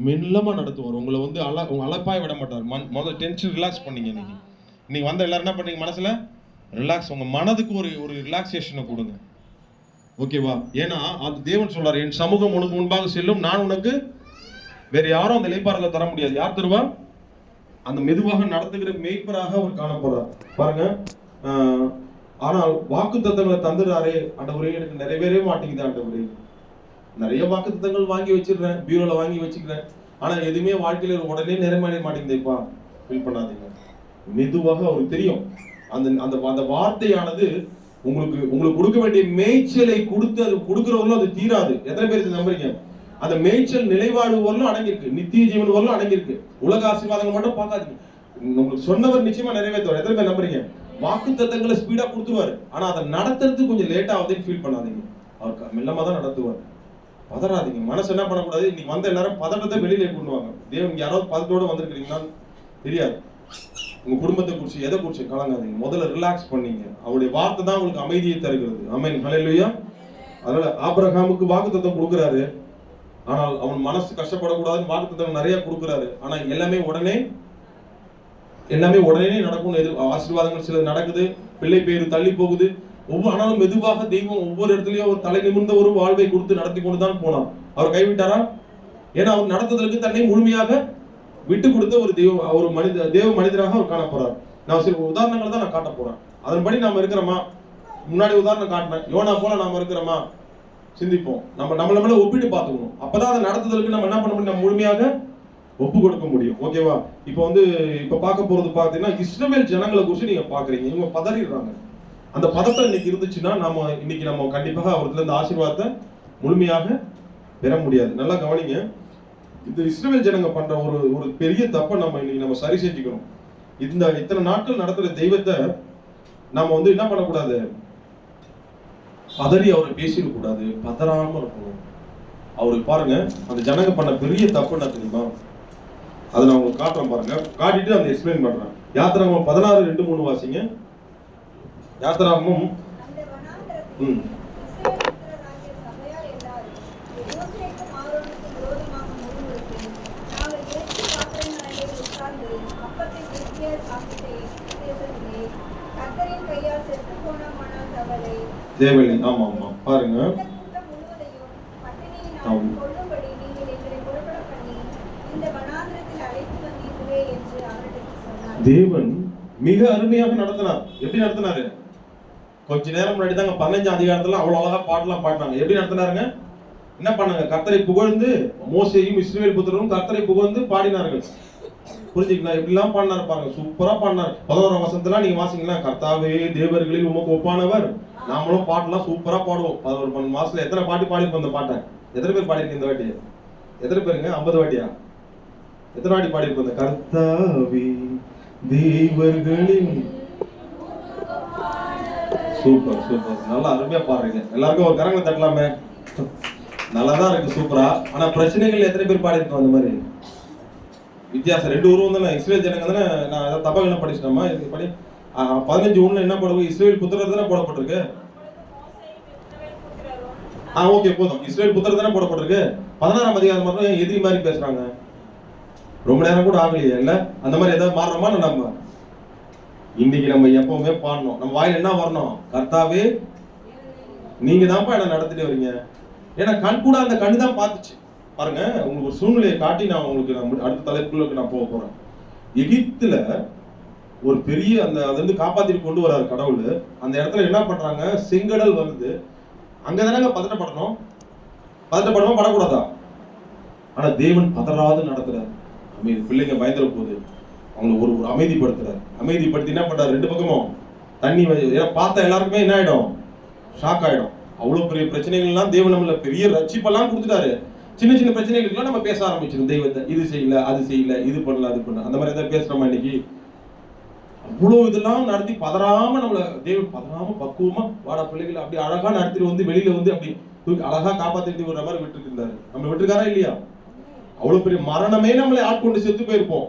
A: மெல்லமா நடத்துவார். உங்களை உங்க அலப்பாய் விட மாட்டார். முதல்ல டென்ஷன் ரிலாக்ஸ் பண்ணீங்க. இன்னைக்கு வந்த எல்லாரும் என்ன பண்ணீங்க? மனசுல ரிலாக்ஸ், உங்க மனதுக்கு ஒரு ஒரு ரிலாக்ஸேஷனை கொடுங்க. ஓகேவா? ஏன்னா அது தேவன் சொல்றாரு, என் சமூகம் உனக்கு முன்பாக செல்லும், நான் உனக்கு வேற யாரும் அந்த இளைப்பாறுதலை தர முடியாது. யார் தருவா? அந்த மெதுவாக நடத்துகிற மேய்ப்பராக அவர் காணப்படுறார். பாருங்க, ஆனால் வாக்கு தத்தங்களை தந்துடுறாரே ஆண்டவரே, எனக்கு நிறைவேறவே மாட்டேங்குது ஆண்டவரே. நிறைய வாக்கு தத்தங்கள் வாங்கி வச்சிருக்கேன், பீரோல வாங்கி வச்சுக்கிறேன், ஆனா எதுவுமே வாழ்க்கையில உடனே நிறைவேற மாட்டேங்குதுப்பா. ஃபீல் பண்ணாதீங்க. மெதுவாக அவருக்கு தெரியும் அந்த அந்த அந்த வார்த்தையானது உங்களுக்கு கொடுக்க வேண்டிய மேய்ச்சலை கொடுத்து அது கொடுக்கிறவர்களும் அது தீராது. எத்தனை பேருக்கு நம்புறீங்க? அந்த மேய்ச்சல் நிலைவாடு வரலும் அடங்கியிருக்கு, நித்திய ஜீவன் வரலும் அடங்கியிருக்கு. உலக ஆசீர்வாதங்கள் மட்டும் பார்க்காதீங்க, உங்களுக்கு சொன்னவர் நிச்சயமா நிறைவேற்றுவார். எத்தனை பேர் நம்புறீங்க? வாக்கு தத்தங்களை ஸ்பீடா கொடுத்துருவாரு, ஆனா அதை நடத்துறது கொஞ்சம் லேட் ஆகுதுன்னு ஃபீல் பண்ணாதீங்க. அவர் மெல்லமா தான் நடத்துவார். பதறாதீங்க. மனசு என்ன பண்ணக்கூடாது, இன்னைக்கு வந்த எல்லாரும் பதட்டத்தை வெளியில கொண்டு வாங்க. தேவன் யாராவது பதத்தோட வந்திருக்கிறீங்கன்னா தெரியாது, உங்க குடும்பத்தை குறிச்சு எதை குறிச்சு கலங்காதீங்க. முதல்ல ரிலாக்ஸ் பண்ணீங்க. அவருடைய வார்த்தை தான் உங்களுக்கு அமைதியை தருகிறது. ஆமென், ஹல்லேலூயா. அதனால ஆபிரகாமுக்கு வாக்குத்தத்தம் கொடுக்குறாரு, ஆனால் அவன் மனசு கஷ்டப்படக்கூடாதுன்னு வாக்குத்தத்தம் நிறைய கொடுக்குறாரு. ஆனா எல்லாமே உடனே நடக்கும். ஆசீர்வாதங்கள் சிலது நடக்குது, பிள்ளை பேரு தள்ளி போகுது. ஆனாலும் மெதுவாக தெய்வம் ஒவ்வொரு இடத்துலயும் ஒரு தலை நிமிர்ந்த ஒரு வாழ்வை கொடுத்து நடத்தி கொண்டுதான் போனார். அவர் கைவிட்டாரா? ஏன்னா அவர் நடத்துதலுக்கு தன்னை முழுமையாக விட்டு கொடுத்த ஒரு தேவ மனிதராக அவர் காணப்படுறார். நான் சில உதாரணங்கள் தான் நான் காட்ட போறேன். அதன்படி நாம இருக்கிறோமா? முன்னாடி உதாரணம் காட்டினேன், யோனா போல நாம இருக்கிறோமா? சிந்திப்போம். நம்மள ஒப்பிட்டு பார்த்துக்கணும். அப்பதான் அதை நடத்துதலுக்கு நம்ம என்ன பண்ண முடியும்? நம்ம முழுமையாக ஒப்பு கொடுக்க முடியும். ஓகேவா? இப்ப பார்க்க போறது பாத்தீங்கன்னா, இஸ்ரவேல் ஜனங்களை குறிச்சு நீங்க பாக்குறீங்க. இவங்க பதறிடுறாங்க. அந்த பதத்தை இன்னைக்கு இருந்துச்சுன்னா இன்னைக்கு நம்ம கண்டிப்பாக அவர்கிட்ட இந்த ஆசீர்வாதத்தை முழுமையாக பெற முடியாது. நல்லா கவனிங்க. இந்த இஸ்ரவேல் ஜனங்க பண்ற ஒரு பெரிய தப்பை நம்ம சரி செஞ்சுக்கணும். இத்தனை நாட்கள் நடத்துற தெய்வத்தை நாம என்ன பண்ணக்கூடாது, பதறி அவரை பேசிடக்கூடாது, பதறாம இருக்கணும். அவருக்கு பாருங்க, அந்த ஜனங்க பண்ண பெரிய தப்பு என்ன தெரியுமா? அதை நான் உங்களுக்கு காட்டுறேன் பாருங்க. காட்டிட்டு அந்த எக்ஸ்பிளைன் பண்றேன். யாத்திராகமம் 16:2-3 வாசிங்க. யாத்திராகமம் தேவலி. ஆமா ஆமா, பாருங்க. தேவன் மிக அருமையாக நடத்தினார். எப்படி நடத்தினாரு? கொஞ்ச நேரம் முன்னாடி தாங்க 15 அதிகாரத்துல அவ்வளவு அழகா பாட்டெல்லாம் பாடினாங்க. எப்படி நடத்தினாருங்க? என்ன பண்ணாங்க? கர்த்தரை புகழ்ந்து மோசேயும் இஸ்ரவேல் புத்திரரும் கர்த்தரை புகழ்ந்து பாடினார்கள். புரிஞ்சுக்கலாம்? எப்படிலாம் பாடினாரு பாருங்க, சூப்பரா பாடினார். 11ஆம் வசனத்துல நீங்க வாசிங்களா, கர்த்தாவே தேவர்களில் உமக்கு ஒப்பானவர். நாமளும் பாட்டெல்லாம் சூப்பரா பாடுவோம். 11 மாசத்துல எத்தனை பாட்டு பாடிருப்போம்? அந்த பாட்டை எத்தனை பேர் பாடிருக்கீங்க இந்த வாட்டி? எத்தனை பேருங்க? 50 வாட்டியா? எத்தனை வாட்டி பாடிருப்போம்? இந்த கர்த்தாவே தேவர்களின். சூப்பர் சூப்பர், நல்லா அருமையா பாடுறீங்க. எல்லாருக்கும் ஒரு கரங்களை தட்டலாமே. நல்லாதான் இருக்கு, சூப்பரா. ஆனா பிரச்சனைகள் எத்தனை பேர் பாடிருக்கோம்? அந்த மாதிரி வித்தியாசம். 2 உருவம் தானே, இஸ்ரேல் ஜனங்க தானே. நான் ஏதாவது தப்பா என்ன படிச்சிட்டோமா? இதுக்கு படி 15:1 என்ன போடுவோம்? இஸ்ரேல் புத்திரர் தானே போடப்பட்டிருக்கு. ஓகே, போதும். இஸ்ரேல் புத்திரர் தானே போடப்பட்டிருக்கு. 16ஆம் அதிகாரம் மட்டும் எதிரி மாதிரி பேசுறாங்க. ரொம்ப நேரம் கூட ஆகலையே இல்ல? அந்த மாதிரி ஏதாவது மாறணுமா? நம்ம இன்னைக்கு நம்ம எப்பவுமே பாடணும். நம்ம வாயில என்ன வரணும்? கர்த்தாவே நீங்க தான்ப்பா என்ன நடத்திட்டு வரீங்க. ஏன்னா கண் கூட அந்த கண்ணு தான் பார்த்துச்சு. பாருங்க, உங்களுக்கு ஒரு சூழ்நிலையை காட்டி நான் உங்களுக்கு அடுத்த தலைப்புக்குள்ள நான் போக போறேன். எகிப்துல ஒரு பெரிய அது காப்பாத்திட்டு கொண்டு வராரு கடவுள். அந்த இடத்துல என்ன பண்றாங்க? செங்கடல் வருது. அங்கதானங்க பதட்டப்படணும். பதட்டப்படமா படக்கூடாதா? ஆனா தேவன் பதறாது நடத்துறாரு. பிள்ளைங்க பயந்துற போது அவங்க ஒரு அமைதிப்படுத்துறாரு. அமைதிப்படுத்தி என்ன பண்றாரு? 2 பக்கமும் தண்ணி பார்த்தா எல்லாருக்குமே என்ன ஆயிடும்? ஷாக் ஆயிடும். அவ்வளவு பெரிய பிரச்சனைகள்லாம் தேவன் நம்மள பெரிய ரட்சிப்பெல்லாம் கொடுத்துட்டாரு. சின்ன சின்ன பிரச்சனைகளுக்குலாம் நம்ம பேச ஆரம்பிச்சிடும் தெய்வத்தை. இது செய்யல, அது செய்யல, இது பண்ணல, அது பண்ணல, அந்த மாதிரி ஏதாவது பேசுறோமா இன்னைக்கு? அவ்வளவு இதெல்லாம் நடத்தி பதறாம நம்மள தேவன் பதறாம பக்குவமா வாடா பிள்ளைகளை அப்படி அழகா நடத்திட்டு வெளியில அப்படி அழகா காப்பாத்திட்டு வர மாதிரி விட்டுட்டு இருந்தாரு. நம்ம விட்டுருக்காரா இல்லையா? அவ்வளவு பெரிய மரணமே நம்மளை ஆட்கொண்டு செத்து போயிருப்போம்.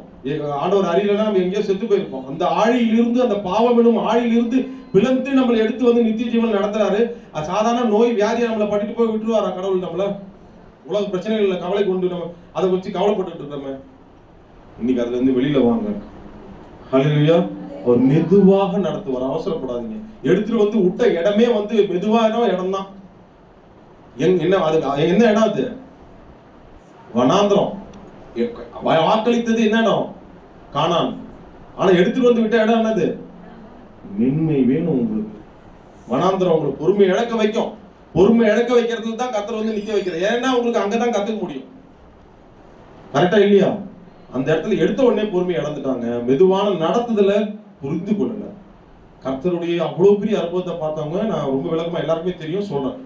A: ஆண்டவர் அறியலன்னா நம்ம எங்கேயோ செத்து போயிருப்போம். அந்த ஆழியிலிருந்து, அந்த பாவம் எனும் ஆழியிலிருந்து பிளந்து நம்மளை எடுத்து நித்திய ஜீவன் நடத்துறாரு. சாதாரண நோய் வியாதியை நம்மளை பட்டுட்டு போய் விட்டுருவாரா கடவுள்? நம்மள உலக பிரச்சனைகள்ல கவலை கொண்டு நம்ம அதை வச்சு கவலைப்பட்டு இருக்கோமே. இன்னைக்கு அதுல இருந்து வெளியில வாங்க. ஹல்லேலூயா. அவர் மெதுவாக நடத்துவார். அவசரப்படாதீங்க. எடுத்துட்டு வந்து விட்ட இடமே வந்து மெதுவான இடம் தான். என்ன அது என்ன இடம்? அது வனாந்திரம். வாக்களித்தது என்ன இடம்? கானான். ஆனா எடுத்துட்டு வந்து விட்ட இடம் என்னது? மென்மை வேணும் உங்களுக்கு. வனாந்திரம் உங்களுக்கு பொறுமை இழக்க வைக்கும். பொறுமை இழக்க வைக்கிறதுல தான் கர்த்தர் வந்து நிக்க வைக்கிறார். ஏன்னா உங்களுக்கு அங்கதான் கத்துக்க முடியும். கரெக்டா இல்லையா? அந்த இடத்துல எடுத்த உடனே பொறுமை இழந்துட்டாங்க. மெதுவான நடத்துதல புரிந்து கொள்ளல. கர்த்தருடைய அவ்வளவு பெரிய அற்புதத்தை பார்த்தவங்க நான் ரொம்ப விளக்கமா எல்லாருக்குமே தெரியும் சொல்றேன்.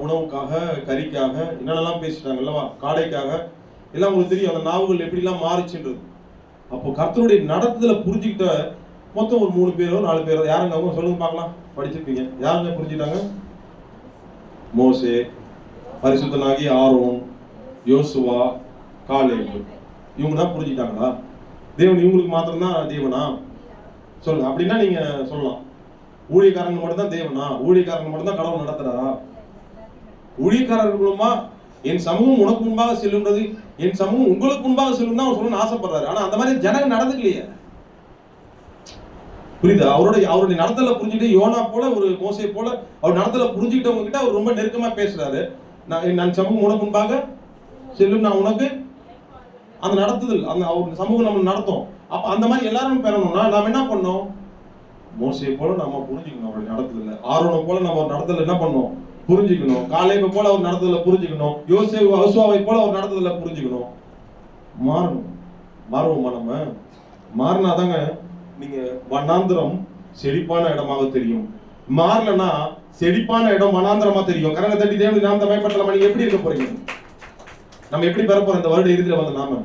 A: உணவுக்காக, கறிக்காக என்னென்னலாம் பேசிட்டாங்க அல்லவா, காடைக்காக எல்லாம் உங்களுக்கு தெரியும். அந்த நாவுகள் எப்படி எல்லாம் மாறிச்சுன்றது. அப்போ கர்த்தருடைய நடத்துதல புரிஞ்சுக்கிட்ட மொத்தம் ஒரு 3 பேரோ 4 பேரோ யாருங்க அவங்க சொல்லுங்க பார்க்கலாம். படிச்சிருப்பீங்க. யாருங்க புரிஞ்சுட்டாங்க? மோசே, பரிசுத்தனாகி ஆரோன், யோசுவா, காலேபு. இவங்க தான் புரிஞ்சுட்டாங்களா? தேவன் இவங்களுக்கு மாத்திரம் தான் தேவனா? சொல்லுங்க. அப்படின்னா நீங்க சொல்லலாம், ஊழியக்காரங்க மட்டும் தான் தேவனா? ஊழியக்காரங்க மட்டும் தான் கடவுள் நடத்துறாரா? ஊழியக்காரர்கள் மூலமா என் சமூகம் உனக்கு முன்பாக செல்லுன்றது, என் சமூகம் உங்களுக்கு முன்பாக செல்லும் தான் அவர் சொல்லணும்னு ஆசைப்படுறாரு. ஆனா அந்த மாதிரி ஜனங்க நடந்துக்கலையே. புரியுது? அவருடைய நடத்தல புரிஞ்சுட்டு யோனா போல ஒரு மோசே போல அவர் நடத்தல புரிஞ்சுக்கிட்டவங்க கிட்ட அவர் ரொம்ப நெருக்கமா பேசுறாரு. நான் சமூகம் உனக்கு முன்பாக செல்லும், நான் உனக்கு அந்த நடத்துதல், அந்த அவர் சமூகம் நம்ம நடத்தும். அப்ப அந்த மாதிரி எல்லாரும் பெறணும்னா நாம என்ன பண்ணோம்? மோசே போல நம்ம புரிஞ்சுக்கணும் அவருடைய நடத்துதல. ஆரோனை போல நம்ம நடத்தல என்ன பண்ணோம்? புரிஞ்சுக்கணும். காலேபை போல அவர் நடத்துதல புரிஞ்சுக்கணும். யோசுவாவை போல அவர் நடத்துதல புரிஞ்சுக்கணும். மாறணும். மாறுவோமா? நம்ம மாறினாதாங்க நீங்க வனாந்திரம் செழிப்பான இடமாக தெரியும். மாறலன்னா செழிப்பான இடம் வனாந்திரமா தெரியும். கரங்க தட்டி தேவனுடைய நாமத்தை மகிமைப்படுத்தலாமா? நீங்க எப்படி இருக்க போறீங்க? நம்ம எப்படி பெற போறோம்? இந்த வருட இறுதியில வந்து நாம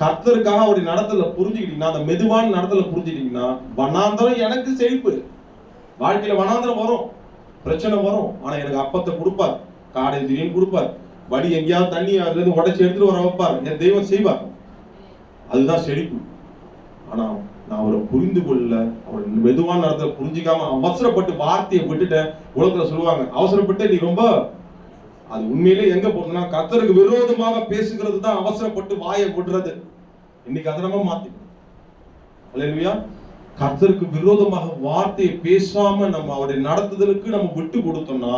A: கர்த்தருக்காக அவருடைய நடத்தல புரிஞ்சுக்கிட்டீங்கன்னா, அந்த மெதுவான நடத்தல புரிஞ்சுக்கிட்டீங்கன்னா, வனாந்திரம் எனக்கு செழிப்பு. வாழ்க்கையில வனாந்திரம் வரும், பிரச்சனை வரும். ஆனா எனக்கு அப்பத்தை கொடுப்பார், காடை திடீர்னு கொடுப்பார், வடி எங்கேயாவது தண்ணி அதுல இருந்து உடைச்சு எடுத்துட்டு வர வைப்பார். என் தெய்வம் செய்வார். அதுதான் செழிப்பு. ஆனா நான் அவரை புரிந்து கொள்ள, அவர் மெதுவான நடத்தல புரிஞ்சுக்காம அவசரப்பட்டு வார்த்தையை விட்டுட்டேன். உலகத்துல சொல்லுவாங்க, அவசரப்பட்டு நீ ரொம்ப, அது உண்மையிலே எங்க போகுதுன்னா கர்த்தருக்கு விரோதமாக பேசுகிறது தான் அவசரப்பட்டு வாயை விடுறது. இன்னைக்கு அதை நம்ம மாத்திக்கணும். அல்லேலூயா. கர்த்தருக்கு விரோதமாக வார்த்தையை பேசாம நம்ம அவருடைய நடத்துதலுக்கு நம்ம விட்டு கொடுத்தோம்னா,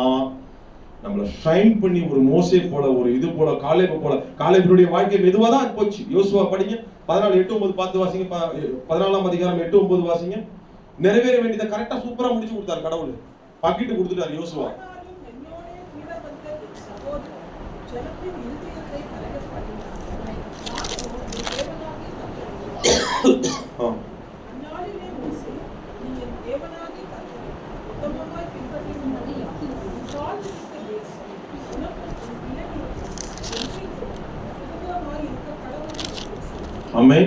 A: நம்மளை ஷைன் பண்ணி ஒரு மோசே போல, ஒரு இது போல, காலேபு போல. காலேபுடைய வாழ்க்கை மெதுவா தான் போச்சு. யோசுவா படிங்க 14:8-9 பார்த்து வாசிங்க. 14ஆம் அதிகாரம் 8-9 வாசிங்க. நிறைவேற வேண்டியதை கரெக்டா சூப்பரா முடிச்சு கொடுத்தாரு கடவுள். பக்கிட்டு கொடுத்துட்டாரு யோசுவா. ஆமென்.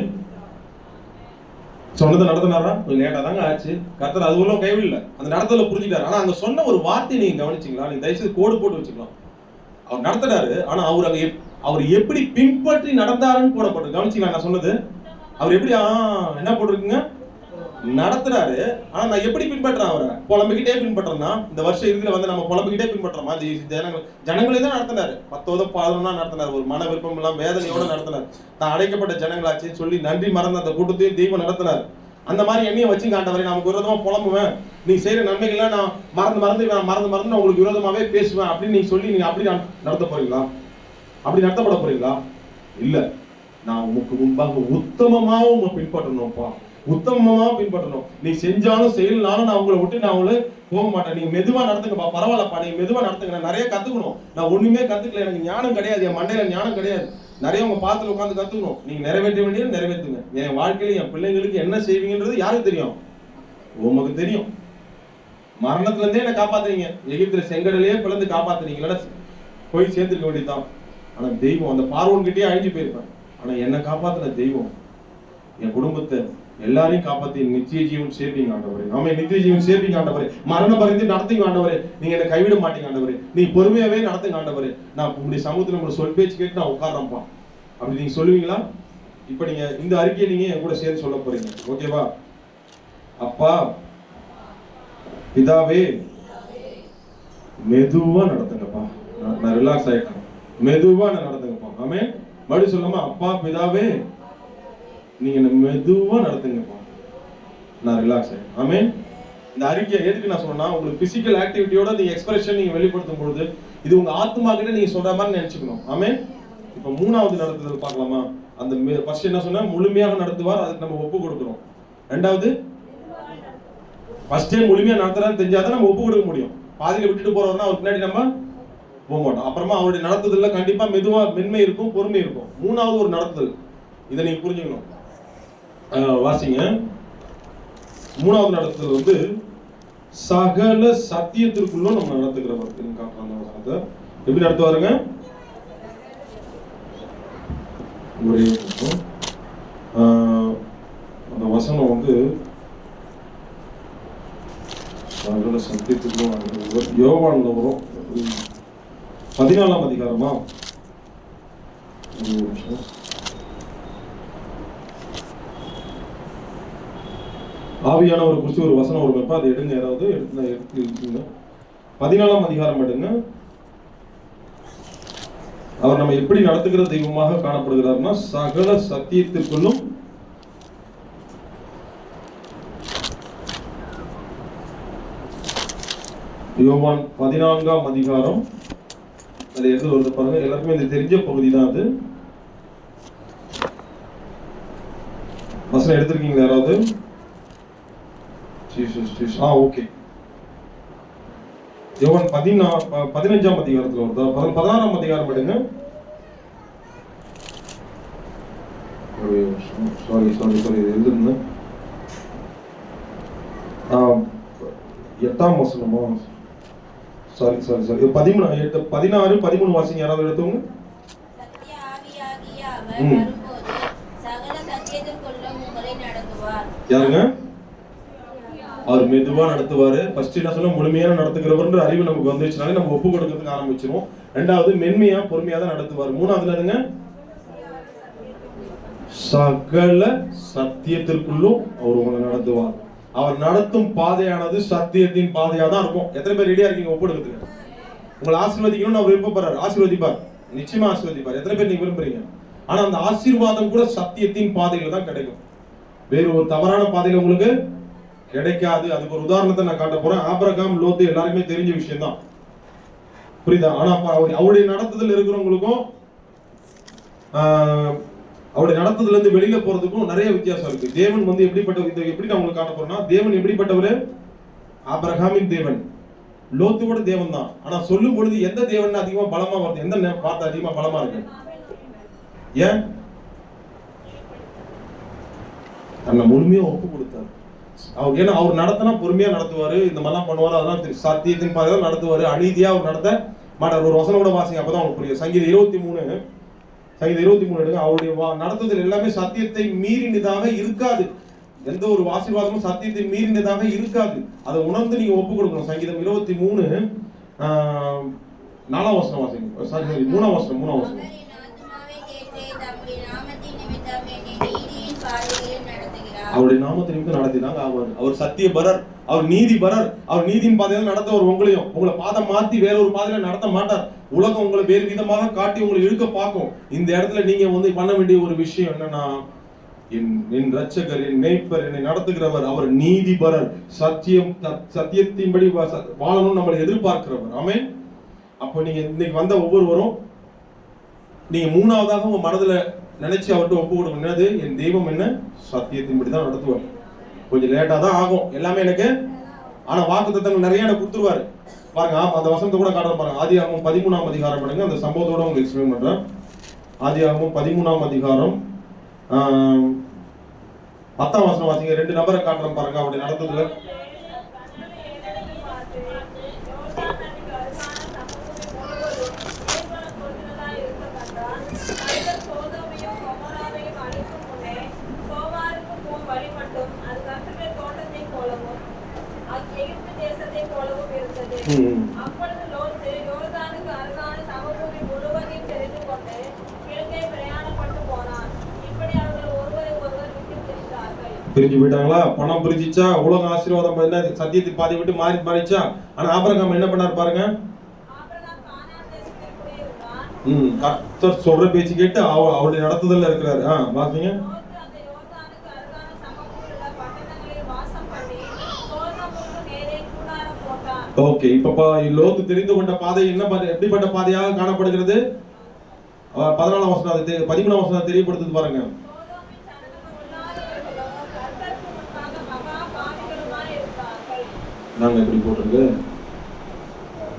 A: சொன்னதை நடத்தினாரா? கொஞ்சம் லேட்டா தாங்க ஆச்சு. கர்த்தர் அது உள்ள கைவிடல. அந்த நடத்தல புரிஞ்சுட்டாரு. ஆனா அங்க சொன்ன ஒரு வார்த்தை நீங்க கவனிச்சீங்களா? நீங்க தயவுசெய்து கோடு போட்டு வச்சுக்கலாம். அவர் நடத்துறாரு. ஆனா அவர் எப்படி பின்பற்றி நடந்தாருன்னு போடப்பட்டு கவனிச்சீங்களா? நான் சொன்னது அவர் எப்படி என்ன போட்டிருக்குங்க? நடத்துறாரு. ஆனா நான் எப்படி பின்பற்றேன்? அவரை புலம்பிக்கிட்டே பின்பற்றேன்னா, இந்த வருஷம் இறுதியில வந்து நம்ம புலம்பிக்கிட்டே பின்பற்றோமா? ஜனங்களே தான் நடத்தினாரு. 10-11 நடத்தினார். ஒரு மன விருப்பம் எல்லாம் வேதனையோட நடத்தினார். தான் அடைக்கப்பட்ட ஜனங்களாச்சுன்னு சொல்லி நன்றி மறந்த அந்த கூட்டத்தையும் தெய்வம் நடத்தினார். அந்த மாதிரி என்னையும் வச்சு காண்டவரை நமக்கு விரோதமா புலம்புவேன், நீ செய்யற நன்மைகள்லாம் நான் மறந்து நான் உங்களுக்கு விரோதமாவே பேசுவேன் அப்படின்னு நீங்க சொல்லி நீங்க அப்படி நடத்த போறீங்களா? அப்படி நடத்தப்பட போறீங்களா? இல்ல. நான் உனக்கு முன்பாக உத்தமமா உங்களை பின்பற்றணும்ப்பா. உத்தமமா பின்பற்றணும். நீ செஞ்சாலும் செய்யலனாலும் நான் உங்களை விட்டு நான் உங்களை போக மாட்டேன். நீங்க மெதுவா நடத்துங்கப்பா. பரவாயில்லப்பா, நீங்க மெதுவா நடத்துங்க. நான் நிறைய கத்துக்கணும். நான் ஒண்ணுமே கத்துக்கல. எனக்கு ஞானம் கிடையாது. என் மண்டையில ஞானம் கிடையாது. நிறைய உங்க பாத்துல உட்காந்து கத்துக்கணும். நீங்க நிறைவேற்ற வேண்டியது நிறைவேற்றுங்க. என் வாழ்க்கையில என் பிள்ளைங்களுக்கு என்ன செய்வீங்கன்றது யாருக்கு தெரியும்? உமக்கு தெரியும். மரணத்துல இருந்தே என்ன காப்பாத்துறீங்க. எகிப்துல செங்கடலையே பிளந்து காப்பாத்துறீங்க. இல்லைன்னா போய் சேர்த்துக்க வேண்டியதுதான். ஆனா தெய்வம் அந்த பார்வோன் கிட்டே அழிஞ்சு போயிருப்பேன். ஆனா என்ன காப்பாத்துன தெய்வம் என் குடும்பத்தை எல்லாரையும் காப்பாத்தி நித்திய ஜீவன் சேர்ப்பீங்க ஆண்டவரே. நாம நித்திய ஜீவன் சேர்ப்பீங்க ஆண்டவரே. மரணம் பரிந்து நடத்துங்க ஆண்டவரே. நீங்க என்னை கைவிட மாட்டீங்க ஆண்டவரே. நீ பொறுமையாவே நடத்துங்க ஆண்டவரே. நான் உங்களுடைய சமூகத்துல உங்களை சொல் பேச்சு கேட்டு நான் உட்கார்றேன்ப்பா அப்படி நீங்க சொல்லுவீங்களா? இப்ப நீங்க இந்த அறிக்கையை நீங்க என் கூட சேர்ந்து சொல்ல போறீங்க. ஓகேவா? அப்பா பிதாவே மெதுவா நடத்துங்கப்பா. நான் ரிலாக்ஸ் ஆயிட்டேன். மெதுவா நடத்துங்கப்பா. ஆமென். மறுபடியும் சொல்லாமா? அப்பா பிதாவே நீங்க என்ன மெதுவா நடத்துங்கப்பா. நான் ரிலாக்ஸ் ஆயிடும். ஆமென். இந்த அறிக்கை எதுக்கு நான் சொன்னா, உங்களுக்கு பிசிக்கல் ஆக்டிவிட்டியோட நீங்க எக்ஸ்பிரஷன் நீங்க வெளிப்படுத்தும் பொழுது இது உங்க ஆத்மாக்கிட்ட நீங்க சொல்ற மாதிரி நினைச்சுக்கணும். ஆமென். இப்போ மூணாவது நடத்துதல் பார்க்கலாமா? அந்த ஃபர்ஸ்ட் என்ன சொன்னா, முழுமையாக நடத்துவார், அதுக்கு நம்ம ஒப்பு கொடுக்கிறோம். ரெண்டாவது ஃபர்ஸ்டே முழுமையா நடத்துறான்னு தெரிஞ்சாதான் நம்ம ஒப்பு கொடுக்க முடியும். பாதியில விட்டுட்டு போறவர்னா அவர் பின்னாடி நம்ம போக மாட்டோம். அப்புறமா அவருடைய நடத்துதல்ல கண்டிப்பா மெதுவா மென்மை இருக்கும், பொறுமை இருக்கும். மூணாவது ஒரு நடத்துதல், இதை நீங்க புரிஞ்சுக்கணும். வாசிங்க. மூணாவது நடத்துதல் வந்து சகல சத்தியத்திற்குள்ள நம்ம நடத்துகிறவர். எப்படி நடத்துவாருங்க? ஒரே அந்த வசனம் வந்து சகல சத்தியத்திற்குள்ள யோவான்ல வரும், 14ஆம் அதிகாரமா? ஆவியானவர் குறித்து ஒரு வசனம் வரும். அதை எடுங்க, யாராவது எடுத்துங்க. 14ஆம் அதிகாரம் எடுங்க. அவர் நம்ம எப்படி நடத்துகிற தெய்வமாக காணப்படுகிறார்னா, சகல சத்தியத்திற்குள்ளும் யோவான் 14ஆம் அதிகாரம். அது எது வருது பாருங்க. எல்லாருக்குமே இது தெரிஞ்ச பகுதி தான் அது. வசனம் எடுத்திருக்கீங்களா யாராவது? ஓகே. யோவான் 15ஆம் அதிகாரத்துல வருதா? 16ஆம் அதிகாரம் எடுங்க. சாரி எழுதுங்க. 8ஆம் வசனமா? சாரி 16 13 வாசிங்க யாராவது எடுத்தவங்க.
B: சத்திய ஆவியாகிய அவர் வரும்போது சகல சத்தியத்திற்குள்ளும் உங்களை நடத்துவார்.
A: யாருங்க? அவர் மெதுவா நடத்துவாரு. ஃபர்ஸ்ட் என்ன சொன்னா, முழுமையான நடத்துகிறவர்ன்ற அறிவு நமக்கு வந்துச்சுனாலே நம்ம ஒப்பு கொடுக்கிறதுக்கு ஆரம்பிச்சிரும். ரெண்டாவது மென்மையா பொறுமையா தான் நடத்துவார். மூணாவதுல இருங்க, சகல சத்தியத்திற்குள்ளும் அவர் உங்களை நடத்துவார். அவர் நடத்தும் பாதையானது சத்தியத்தின் பாதையா தான் இருக்கும். எத்தனை பேர் ரெடியா இருக்கீங்க ஒப்பு கொடுக்கிறதுக்கு? உங்களை ஆசீர்வதிக்கணும்னு அவர் விருப்பப்படுறாரு. ஆசீர்வதிப்பார், நிச்சயமா ஆசீர்வதிப்பார். எத்தனை பேர் நீங்க விரும்புறீங்க? ஆனா அந்த ஆசீர்வாதம் கூட சத்தியத்தின் பாதையில தான் கிடைக்கும். வேறு ஒரு தவறான பாதையில உங்களுக்கு கிடைக்காது. அதுக்கு ஒரு உதாரணத்தை நான் காட்ட போறேன். ஆபிரகாம், லோத்து எல்லாருமே தெரிஞ்ச விஷயம் தான், புரியுதா? ஆனா அவருடைய நடத்துதல் இருக்கிறவங்களுக்கும் அவருடைய நடத்துதல இருந்து வெளியில போறதுக்கும் நிறைய வித்தியாசம் இருக்கு. தேவன் வந்து எப்படிப்பட்ட, எப்படி நான் உங்களுக்கு காட்ட போறேன்னா, தேவன் எப்படிப்பட்டவர்? ஆபிரகாமின் தேவன், லோத்துவோட தேவன் தான். ஆனா சொல்லும் பொழுது எந்த தேவன் அதிகமா பலமா வருது? எந்த வார்த்தை அதிகமா பலமா இருக்கு? ஏன்? தன்னை முழுமையா ஒப்பு கொடுத்தார். அவர் ஏன்னா அவர் நடத்தினா பொறுமையா நடத்துவாரு, இந்த மாதிரிலாம் பண்ணுவாரு. அதெல்லாம் சத்தியத்தின் பாதைதான் நடத்துவாரு. அநீதியா அவர் நடத்த மாட்டார். ஒரு வசனம் கூட வாசிங்க, அப்பதான் உங்களுக்கு புரியும். சங்கீதம் 23 எடுங்க. அவருடைய நடத்துதல் எல்லாமே சத்தியத்தை மீறினதாக இருக்காது. எந்த ஒரு ஆசீர்வாதமும் சத்தியத்தை மீறினதாக இருக்காது. அதை உணர்ந்து நீங்க ஒப்பு கொடுக்கணும். சங்கீதம் 23 4ஆம் வசனம் வாசிங்க. சாரி 3ஆம் வசனம். அவருடைய நாமத்தை நிமித்தம் நடத்தினாங்க. அவர் சத்தியபரர், அவர் நீதிபரர். அவர் நீதியின் பாதையில நடத்தவர். உங்களை பாதை மாத்தி வேற ஒரு பாதையில நடத்த மாட்டார். உலகம் உங்களை வேறு விதமாக காட்டி உங்களை இழுக்க பார்க்கும். இந்த இடத்துல நீங்க வந்து பண்ண வேண்டிய ஒரு விஷயம் என்னன்னா, என் ரட்சகர், என் மேய்ப்பர், என்னை நடத்துகிறவர், அவர் நீதிபரர், சத்தியத்தின்படி வாழணும் நம்மளை எதிர்பார்க்கிறவர். ஆமென். அப்போ நீங்க இன்னைக்கு வந்த ஒவ்வொருவரும் நீங்க மூணாவதாக உங்க மனதுல நினைச்சு அவர்கிட்ட ஒப்பு கொடுக்கணும். என்னது? என் தெய்வம் என்ன சத்தியத்தின்படி தான் நடத்துவார். கொஞ்சம் லேட்டா தான் ஆகும் எல்லாமே எனக்கு, ஆனா வாக்குத்தத்தங்கள் நிறைய எனக்கு கொடுத்துருவாரு. பாருங்க, அந்த வசனத்தை கூட காட்டுற பாருங்க. ஆதியாகமம் 13ஆம் அதிகாரம் பண்ணுங்க. அந்த சம்பவத்தோட உங்களுக்கு எக்ஸ்பிளைன் பண்றேன். ஆதியாகமம் 13ஆம் அதிகாரம் 10ஆம் வசனம் வாசிங்க. 2 நபரை காட்டுறேன் பாருங்க அவருடைய நடத்துதுல.
C: அப்பொழுது லோத்து யோர்தானுக்கு அருகான சமபூமி முழுவதையும் தெரிந்து கொண்டு கிழக்கே பிரயாணப்பட்டு போனான். இப்படி அவர்கள் ஒருவரை ஒருவர் விட்டு பிரிந்தார்கள்.
A: பிரிஞ்சு போயிட்டாங்களா? பணம் பிரிஞ்சிச்சா? உலக ஆசீர்வாதம் என்ன சத்தியத்தை பாதி விட்டு மாறிச்சா? ஆனா ஆபிரகாம் என்ன பண்ணார் பாருங்க.
C: ஆபிரகாம் கானான் தேசத்தில் குடியிருந்தான்.
A: கர்த்தர் சொல்ற பேச்சு கேட்டு அவருடைய நடத்துதல்ல இருக்கிறாரு. வாசிங்க.
C: லோத்து அந்த யோர்தானுக்கு அருகான சமபூமியில் உள்ள பட்டணங்களில் வாசம்
A: ஓகே, இப்ப லோத்து தெரிந்து கொண்ட பாதை எப்படிப்பட்ட பாதையாக காணப்படுகிறது? 14ஆம் வசனம் 13ஆம் வசனம் தெரியப்படுத்துது பாருங்க. நாங்க எப்படி போட்டிருக்கு,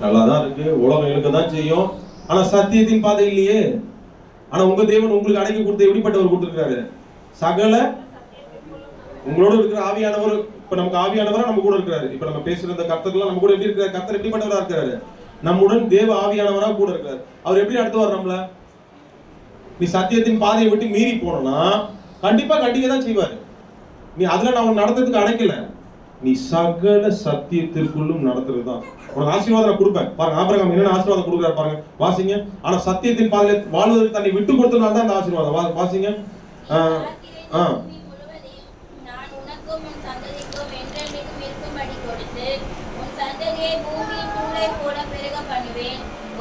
A: நல்லாதான் இருக்கு, உலகம் இழுக்கதான் செய்யும், ஆனா சத்தியத்தின் பாதை இல்லையே. ஆனா உங்க தேவன் உங்களுக்கு அடக்கி கொடுத்து எப்படிப்பட்டவர் கொடுத்திருக்காரு? சகல உங்களோட இருக்கிற ஆவியானவர். இப்ப நமக்கு ஆவியானவரா நம்ம கூட இருக்கிறாரு. இப்ப நம்ம பேசுற இந்த கர்த்தர்லாம் நம்ம கூட எப்படி இருக்கிறார்? கர்த்தர் எப்படிப்பட்டவரா இருக்காரு? நம்முடன் தேவ ஆவியானவரா கூட இருக்காரு. அவர் எப்படி நடத்துவார் நம்மள? நீ சத்தியத்தின் பாதையை விட்டு மீறி போனா கண்டிப்பா கண்டிக்கதான் செய்வாரு. நீ அதுல நான் நடத்துறதுக்கு அடைக்கல, நீ சகல சத்தியத்திற்குள்ளும் நடத்துறதுதான் உனக்கு ஆசீர்வாதம் நான் கொடுப்பேன். பாருங்க ஆபிரகாம் என்னென்ன ஆசீர்வாதம் கொடுக்குறாரு பாருங்க, வாசிங்க. ஆனா சத்தியத்தின் பாதையில வாழ்வதற்கு தன்னை விட்டு கொடுத்தனால தான் அந்த ஆசீர்வாதம். வாசிங்க.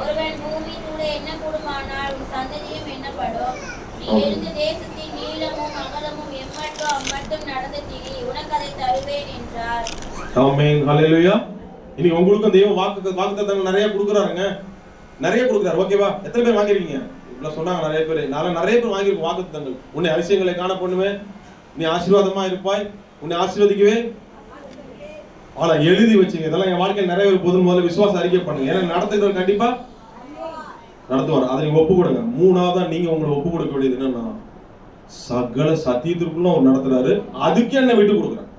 B: ஒருவன் பூமி தூளை என்ன கூடுமானால் உன் சந்ததியும் என்னப்படும். நீ எழுந்து தேசத்தின் நீளமும் அகலமும் எம்மட்டும் அம்மட்டும் நடந்து திரி, உனக்கு அதை தருவேன் என்றார்.
A: ஆமென், ஹல்லேலூயா. இன்னைக்கு உங்களுக்கு தேவ வாக்குத்தத்தங்கள் நிறைய கொடுக்குறாருங்க, நிறைய கொடுக்குறாரு. ஓகேவா? எத்தனை பேர் வாங்கிருக்கீங்க? இவ்வளவு சொன்னாங்க நிறைய பேர். நிறைய பேர் வாங்கிருக்கோம் வாக்குத்தத்தங்கள். உன்னை அதிசயங்களை காண பண்ணுவேன், நீ ஆசீர்வாதமா இருப்பாய், உன்னை ஆசீர்வதிக்கவே. ஆனா எழுதி வச்சுங்க, இதெல்லாம் என் வாழ்க்கையில் நிறைய பேர் போதும். முதல்ல விசுவாச அறிக்கை பண்ணுங்க, ஏன்னா நடத்துகிறவர் கண்டிப்பா நடத்துவார். அதை நீங்க ஒப்பு கொடுங்க. மூணாவதா நீங்க உங்களை ஒப்பு கொடுக்க வேண்டியது என்னன்னா, சகல சத்தியத்திற்குள்ள அவர் நடத்துறாரு, அதுக்கு என்ன விட்டு கொடுக்குறேன்,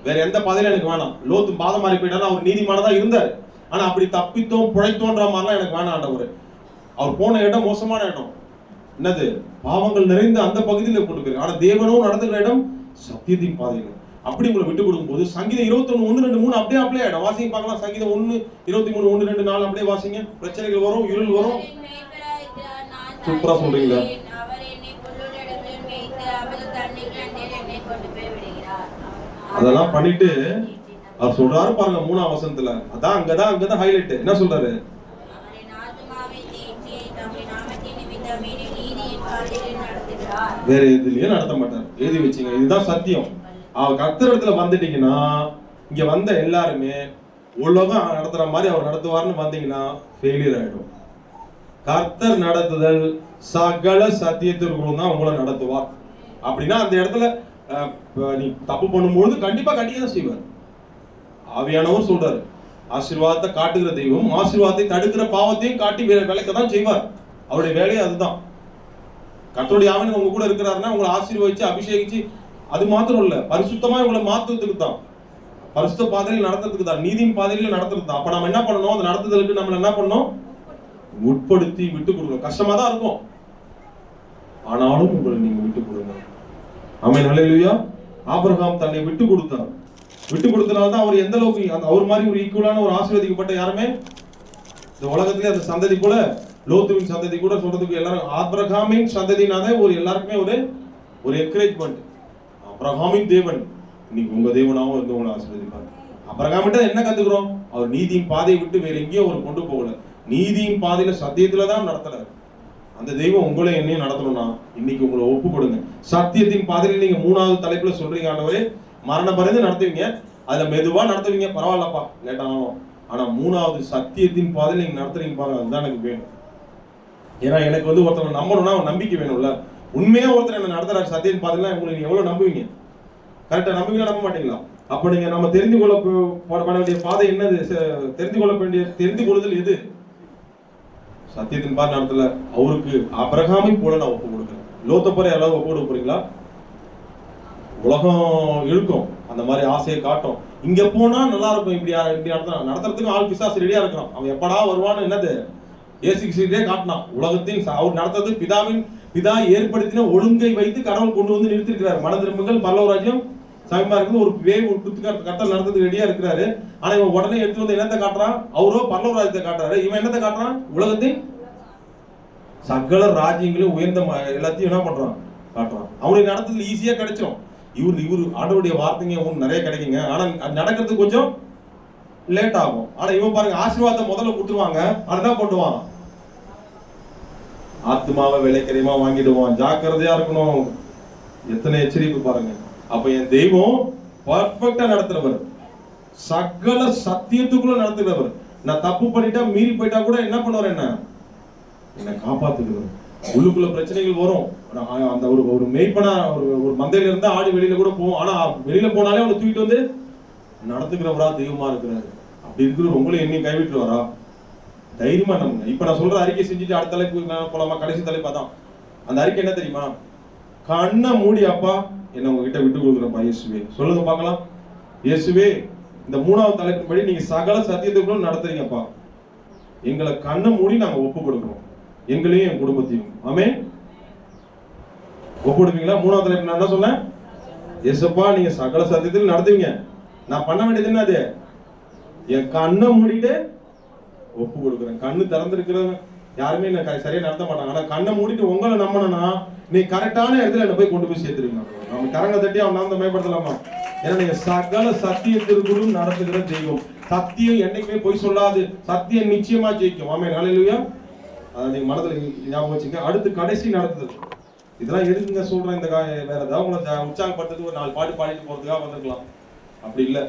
A: வேற எந்த பாதையில எனக்கு வேணாம். லோத்து பாதம் மாறி போயிட்டாலும் அவர் நீதிமானதா இருந்தார், ஆனா அப்படி தப்பித்தோம் பிழைத்தோன்ற மாதிரிலாம் எனக்கு வேணாம் ஆண்டவர். அவர் போன இடம் மோசமான இடம், என்னது பாவங்கள் நிறைந்த அந்த பகுதியில் கொடுக்குறாரு. ஆனா தேவனும் நடத்துகிற இடம் சத்தியத்தின் பாதையில. அப்படி உங்களை விட்டு கொடுக்கும் போது சங்கீதம் 21 1 2 3 அப்படியே அப்ளை ஆயிடும். வாசிங்க பார்க்கலாம். சங்கீதம் 1 23 1 2 4 அப்படியே வாசிங்க. பிரச்சனைகள் வரும், இருள் வரும். சூப்பரா சொல்றீங்களா? அதெல்லாம் பண்ணிட்டு அவர் சொல்றாரு பாருங்க 3ஆம் வசனத்துல, அதான் அங்கதான் ஹைலைட். என்ன சொல்றாரு? வேற எதுலயும் நடத்த மாட்டார். எழுதி வச்சுங்க, இதுதான் சத்தியம். அவர் கர்த்தர் இடத்துல வந்துட்டீங்கன்னா, இங்க வந்த எல்லாருமே உலகம் நடத்துற மாதிரி அவர் நடத்துவார்னு வந்தீங்கன்னா ஃபெயிலியர் ஆயிடும். கர்த்தர் நடத்துதல் சகல சத்தியத்திற்குள்ளும் தான் உங்களை நடத்துவார். அப்படின்னா அந்த இடத்துல நீ தப்பு பண்ணும்போது கண்டிப்பா கண்டிக்கதான் செய்வார். ஆவியானவர் சொல்றாரு, ஆசீர்வாதத்தை காட்டுகிற தெய்வம் ஆசீர்வாதத்தை தடுக்கிற பாவத்தையும் காட்டி விளக்கதான் செய்வார். அவருடைய வேலையை அதுதான். கர்த்தருடைய ஆவியானவர் உங்க கூட இருக்கிறாருன்னா உங்களை ஆசீர்வதிச்சு அபிஷேகிச்சு, அது மாத்திரம் இல்ல, பரிசுத்தமா உங்களை மாத்துறதுக்கு தான், பரிசுத்த பாதையில் நடத்துறதுக்கு தான், நீதியின் பாதையில நடத்துறது தான். அப்ப நம்ம என்ன பண்ணணும்? அந்த நடத்துதலுக்கு நம்ம என்ன பண்ணணும்? உட்படுத்தி விட்டு கொடுக்கணும். கஷ்டமா தான் இருக்கும், ஆனாலும் உங்களை நீங்க விட்டு கொடுங்க. ஆமென், ஹல்லேலூயா. ஆபிரகாம் தன்னை விட்டு கொடுத்தார். விட்டு கொடுத்தனால தான் அவர் எந்த அளவுக்கு அவர் மாதிரி ஒரு ஈக்குவலான ஒரு ஆசீர்வதிக்கப்பட்ட யாருமே இந்த உலகத்திலே அந்த சந்ததி கூட, லோத்துவின் சந்ததி கூட சொல்றதுக்கு எல்லாரும் ஆபிரகாமின் சந்ததினாலே ஒரு எல்லாருக்குமே ஒரு என்கரேஜ்மெண்ட். ஆபிரகாமின் தேவன் இன்னைக்கு உங்க தேவனாவும் இருந்து உங்களை ஆசீர்வதிப்பார். ஆபிரகாமிட்ட என்ன கத்துக்கிறோம்? அவர் நீதியின் பாதையை விட்டு வேற எங்கேயும் அவர் கொண்டு போகல, நீதியின் பாதையில சத்தியத்துல தான் நடத்துறாரு. அந்த தெய்வம் உங்களை என்னையும் நடத்தணும்னா இன்னைக்கு உங்களை ஒப்பு கொடுங்க. சத்தியத்தின் பாதையில நீங்க 3வது தலைப்புல சொல்றீங்க, ஆண்டவரே மரண பரிந்து நடத்துவீங்க, அதுல மெதுவா நடத்துவீங்க, பரவாயில்லப்பா லேட் ஆகும், ஆனா 3வது சத்தியத்தின் பாதையில நீங்க நடத்துறீங்க பாருங்க, அதுதான் எனக்கு வேணும். ஏன்னா எனக்கு ஒருத்தர் நம்பணும்னா நம்பிக்கை வேணும்ல. உண்மையா ஒருத்தர் என்ன நடத்துறாரு சத்தியத்தின் பாதையில, உங்களுக்கு நீங்க எவ்வளவு நம்புவீங்க? கரெக்டா நம்புவீங்களா, நம்ப மாட்டீங்களா? அப்ப நீங்க நம்ம தெரிந்து கொள்ள வேண்டிய பாதை என்னது? தெரிந்து கொள்ளுதல் எது? சத்தியத்தின் பாதை நடத்தல. அவருக்கு ஆபிரகாமை போல நான் ஒப்பு கொடுக்குறேன். லோத்த போற யாராவது ஒப்பு கொடுக்க போறீங்களா? உலகம் இழுக்கும், அந்த மாதிரி ஆசையை காட்டும். இங்க போனா நல்லா இருக்கும், இப்படி நடத்துறதுக்கு ஆள் பிசாசு ரெடியா இருக்கிறான். அவன் எப்படா வருவான்னு என்னது ஏசிக்கிட்டே காட்டினான். உலகத்தின் அவர் நடத்துறது பிதா ஏற்படுத்தின ஒழுங்கை வைத்து கடவுள் கொண்டு வந்து நிறுத்திருக்கிறார். மன திரும்புங்கள் பரலோகராஜ்யம் சமயமா இருக்குது, ஒரு வேவ் கட்டல் நடத்துறதுக்கு ரெடியா இருக்கிறாரு. ஆனா இவன் உடனே எடுத்து வந்து என்னத்தை காட்டுறான்? அவரோ பரலோகராஜ்யத்தை காட்டுறாரு. இவன் என்னத்தை காட்டுறான்? உலகத்தின் சகல ராஜ்யங்களையும் உயர்ந்த எல்லாத்தையும் என்ன பண்றான்? காட்டுறான். அவனுடைய நடத்துறது ஈஸியா கிடைச்சிடும். இவரு ஆண்டவருடைய வார்த்தைங்க நிறைய கிடைக்குங்க, ஆனா அது நடக்கிறதுக்கு கொஞ்சம் லேட் ஆகும். ஆனா இவன் பாருங்க, ஆசீர்வாதத்தை முதல்ல கொடுத்துருவாங்க, அதுதான் பண்ணுவான், ஆத்மாவை விலைக்கரியமா வாங்கிடுவான். ஜாக்கிரதையா இருக்கணும். எத்தனை எச்சரிப்பு பாருங்க. அப்ப என் தெய்வம் பர்ஃபெக்டா நடத்துறவர். சகல சத்தியத்துக்குள்ள நடத்துகிறவர். நான் தப்பு பண்ணிட்டா மீறி போயிட்டா கூட என்ன பண்ணுவார், என்ன காப்பாத்துக்கிறது. உள்ளுக்குள்ள பிரச்சனைகள் வரும். அந்த ஒரு மேய்ப்பனா ஒரு மந்தையில இருந்தா ஆடி வெளியில கூட போவோம். ஆனா வெளியில போனாலே அவனை தூக்கிட்டு வந்து நடத்துக்கிறவரா தெய்வமா இருக்கிறாரு. அப்படி இருக்கிறவர் உங்களை என்னையும் கைவிட்டுருவாரா? தைரியமா நம்புங்க. இப்ப நான் சொல்ற அறிக்கை செஞ்சுட்டு அடுத்த தலைப்பு போலாமா? கடைசி தலைப்பா தான். அந்த அறிக்கை என்ன தெரியுமா? கண்ணை மூடி அப்பா என்ன உங்ககிட்ட விட்டு கொடுக்குறப்பா இயேசுவே. சொல்லுங்க பார்க்கலாம். இயேசுவே, இந்த 3வது தலைப்பின்படி நீங்க சகல சத்தியத்துக்குள்ள நடத்துறீங்கப்பா. எங்களை கண்ணை மூடி நாங்க ஒப்பு கொடுக்கிறோம், எங்களையும் என் குடும்பத்தையும். ஆமென். ஒப்பு கொடுப்பீங்களா? 3வது தலைப்பு நான் என்ன சொன்னேன்? இயேசுப்பா, நீங்க சகல சத்தியத்தில் நடத்துவீங்க. நான் பண்ண வேண்டியது என்ன? அது என் கண்ணை மூடிட்டு ஒப்பு கொடுக்குறேன். கண்ணு திறந்திருக்கிறவங்க யாருமே என்ன சரியா நடத்த மாட்டாங்க. ஆனா கண்ணை மூடிட்டு உங்களை நம்பணும்னா நீ கரெக்டான இடத்துல என்ன போய் கொண்டு போய் சேர்த்துருவீங்க. நம்ம கரங்க தட்டி அவன் நான் மேம்படுத்தலாமா? ஏன்னா நீங்க சகல சத்தியத்திற்குள்ளும் நடத்துகிற தெய்வம். சத்தியம் என்னைக்குமே போய் சொல்லாது. சத்தியம் நிச்சயமா ஜெயிக்கும். ஆமென். ஹல்லேலூயா. அதை நீங்க மனதில் ஞாபகம் வச்சுங்க. அடுத்து கடைசி நடத்துதல். இதெல்லாம் எதுக்குங்க சொல்றேன்? இந்த வேற ஏதாவது உங்களை உற்சாகப்படுத்துறது ஒரு 4 பாட்டு பாடிட்டு போறதுக்காக வந்திருக்கலாம். அப்படி இல்லை.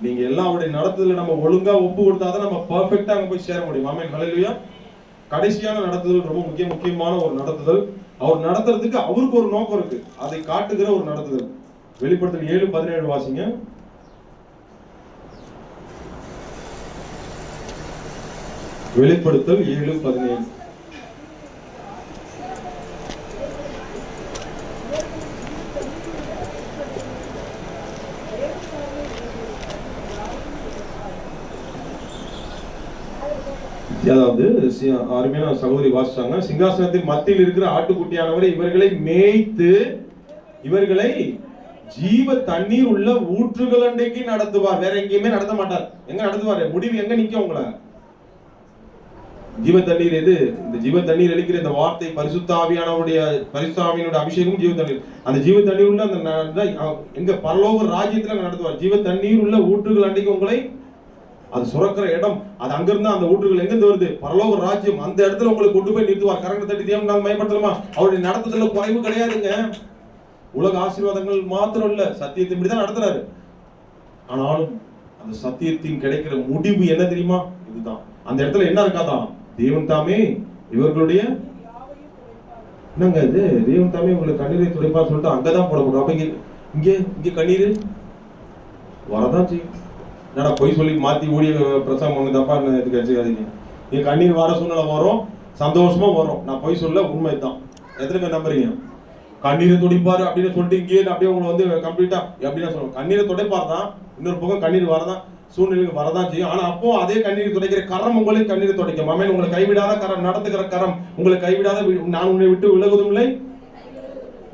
A: நீங்க எல்லாம் அவருடைய நடத்துதல நம்ம ஒழுங்கா ஒப்பு கொடுத்தாதான் நம்ம பர்ஃபெக்டா அங்க போய் சேர முடியும். ஆமென். ஹல்லேலூயா. கடைசியான நடத்துதல் ரொம்ப முக்கியமான ஒரு நடத்துதல். அவர் நடத்துறதுக்கு அவருக்கு ஒரு நோக்கம் இருக்கு. அதை காட்டுகிற ஒரு நடத்துதல். வெளிப்படுத்தல் 7:17 வாசிங்க. வெளிப்படுத்தல் 7:17. அதாவது அருமையான சகோதரி வாசிச்சாங்க. சிங்காசனத்தின் மத்தியில் இருக்கிற ஆட்டுக்குட்டியானவரை இவர்களை மேய்த்து இவர்களை ஜீவ தண்ணீர் உள்ள ஊற்றுகள் அண்டைக்கு நடத்துவார். வேற எங்கேயுமே நடத்த மாட்டார். எங்க நடத்துவாரு? முடிவு எங்க நிக்கும்? உங்களை ஜீவ தண்ணீர் எது? இந்த ஜீவ தண்ணீர் அளிக்கிற இந்த வார்த்தை பரிசுத்த ஆவியானவருடைய அபிஷேகம் ஜீவ தண்ணீர். அந்த ஜீவ தண்ணீர் உள்ள அந்த எங்க பரலோக ராஜ்யத்துல நடத்துவார். ஜீவ தண்ணீர் உள்ள ஊற்றுகள் அண்டைக்கு உங்களை, அது சுரக்கிற இடம், அது அங்கிருந்து அந்த ஊற்றுகள் எங்கிருந்து வருது? பரலோக ராஜ்யம். அந்த இடத்துல உங்களுக்கு கொண்டு போய் நிறுத்துவார். கரங்க தட்டி தேவன் நாங்கள் பயன்படுத்தலாமா? அவருடைய நடத்துதல குறைவு கிடையாதுங்க. உலக ஆசீர்வாதங்கள் மாத்திரம் இல்ல, சத்தியத்தின் இப்படிதான் நடத்துறாரு. ஆனாலும் அந்த சத்தியத்தின் கிடைக்கிற முடிவு என்ன தெரியுமா? இதுதான். அந்த இடத்துல என்ன இருக்காதான்? தேவன் தாமே இவர்களுடைய என்னங்க இது? தேவன் தாமே உங்களுக்கு கண்ணீரை துடைப்பா சொல்லிட்டு அங்கதான் போட முடியும். அப்ப இங்க கண்ணீர் வரதான் செய்யும். என்னடா பொய் சொல்லி மாத்தி ஊழிய பிரசங்கம் ஒண்ணு தப்பா இதுக்கு வச்சுக்காதீங்க. நீங்க கண்ணீர் வர சூழ்நிலை வரும், சந்தோஷமா வரும். நான் பொய் சொல்ல, உண்மைதான். எத்தனை பேர் நம்புறீங்க? கண்ணீரை துடைப்பாரு அப்படின்னு சொல்லிட்டு இங்கே அப்படியே உங்களை வந்து கம்ப்ளீட்டா எப்படின்னா சொல்லுவோம். கண்ணீரை துடைப்பார் தான். இன்னொரு பக்கம் கண்ணீர் வரதான், சூழ்நிலைக்கு வரதான் செய்யும். ஆனா அப்போ அதே கண்ணீர் துடைக்கிற கரம் உங்களை கண்ணீரை துடைக்கும். ஆமென். உங்களை கைவிடாத கரம், நடத்துகிற கரம் உங்களை கைவிடாத, நான் உன்னை விட்டு விலகுவதும் இல்லை,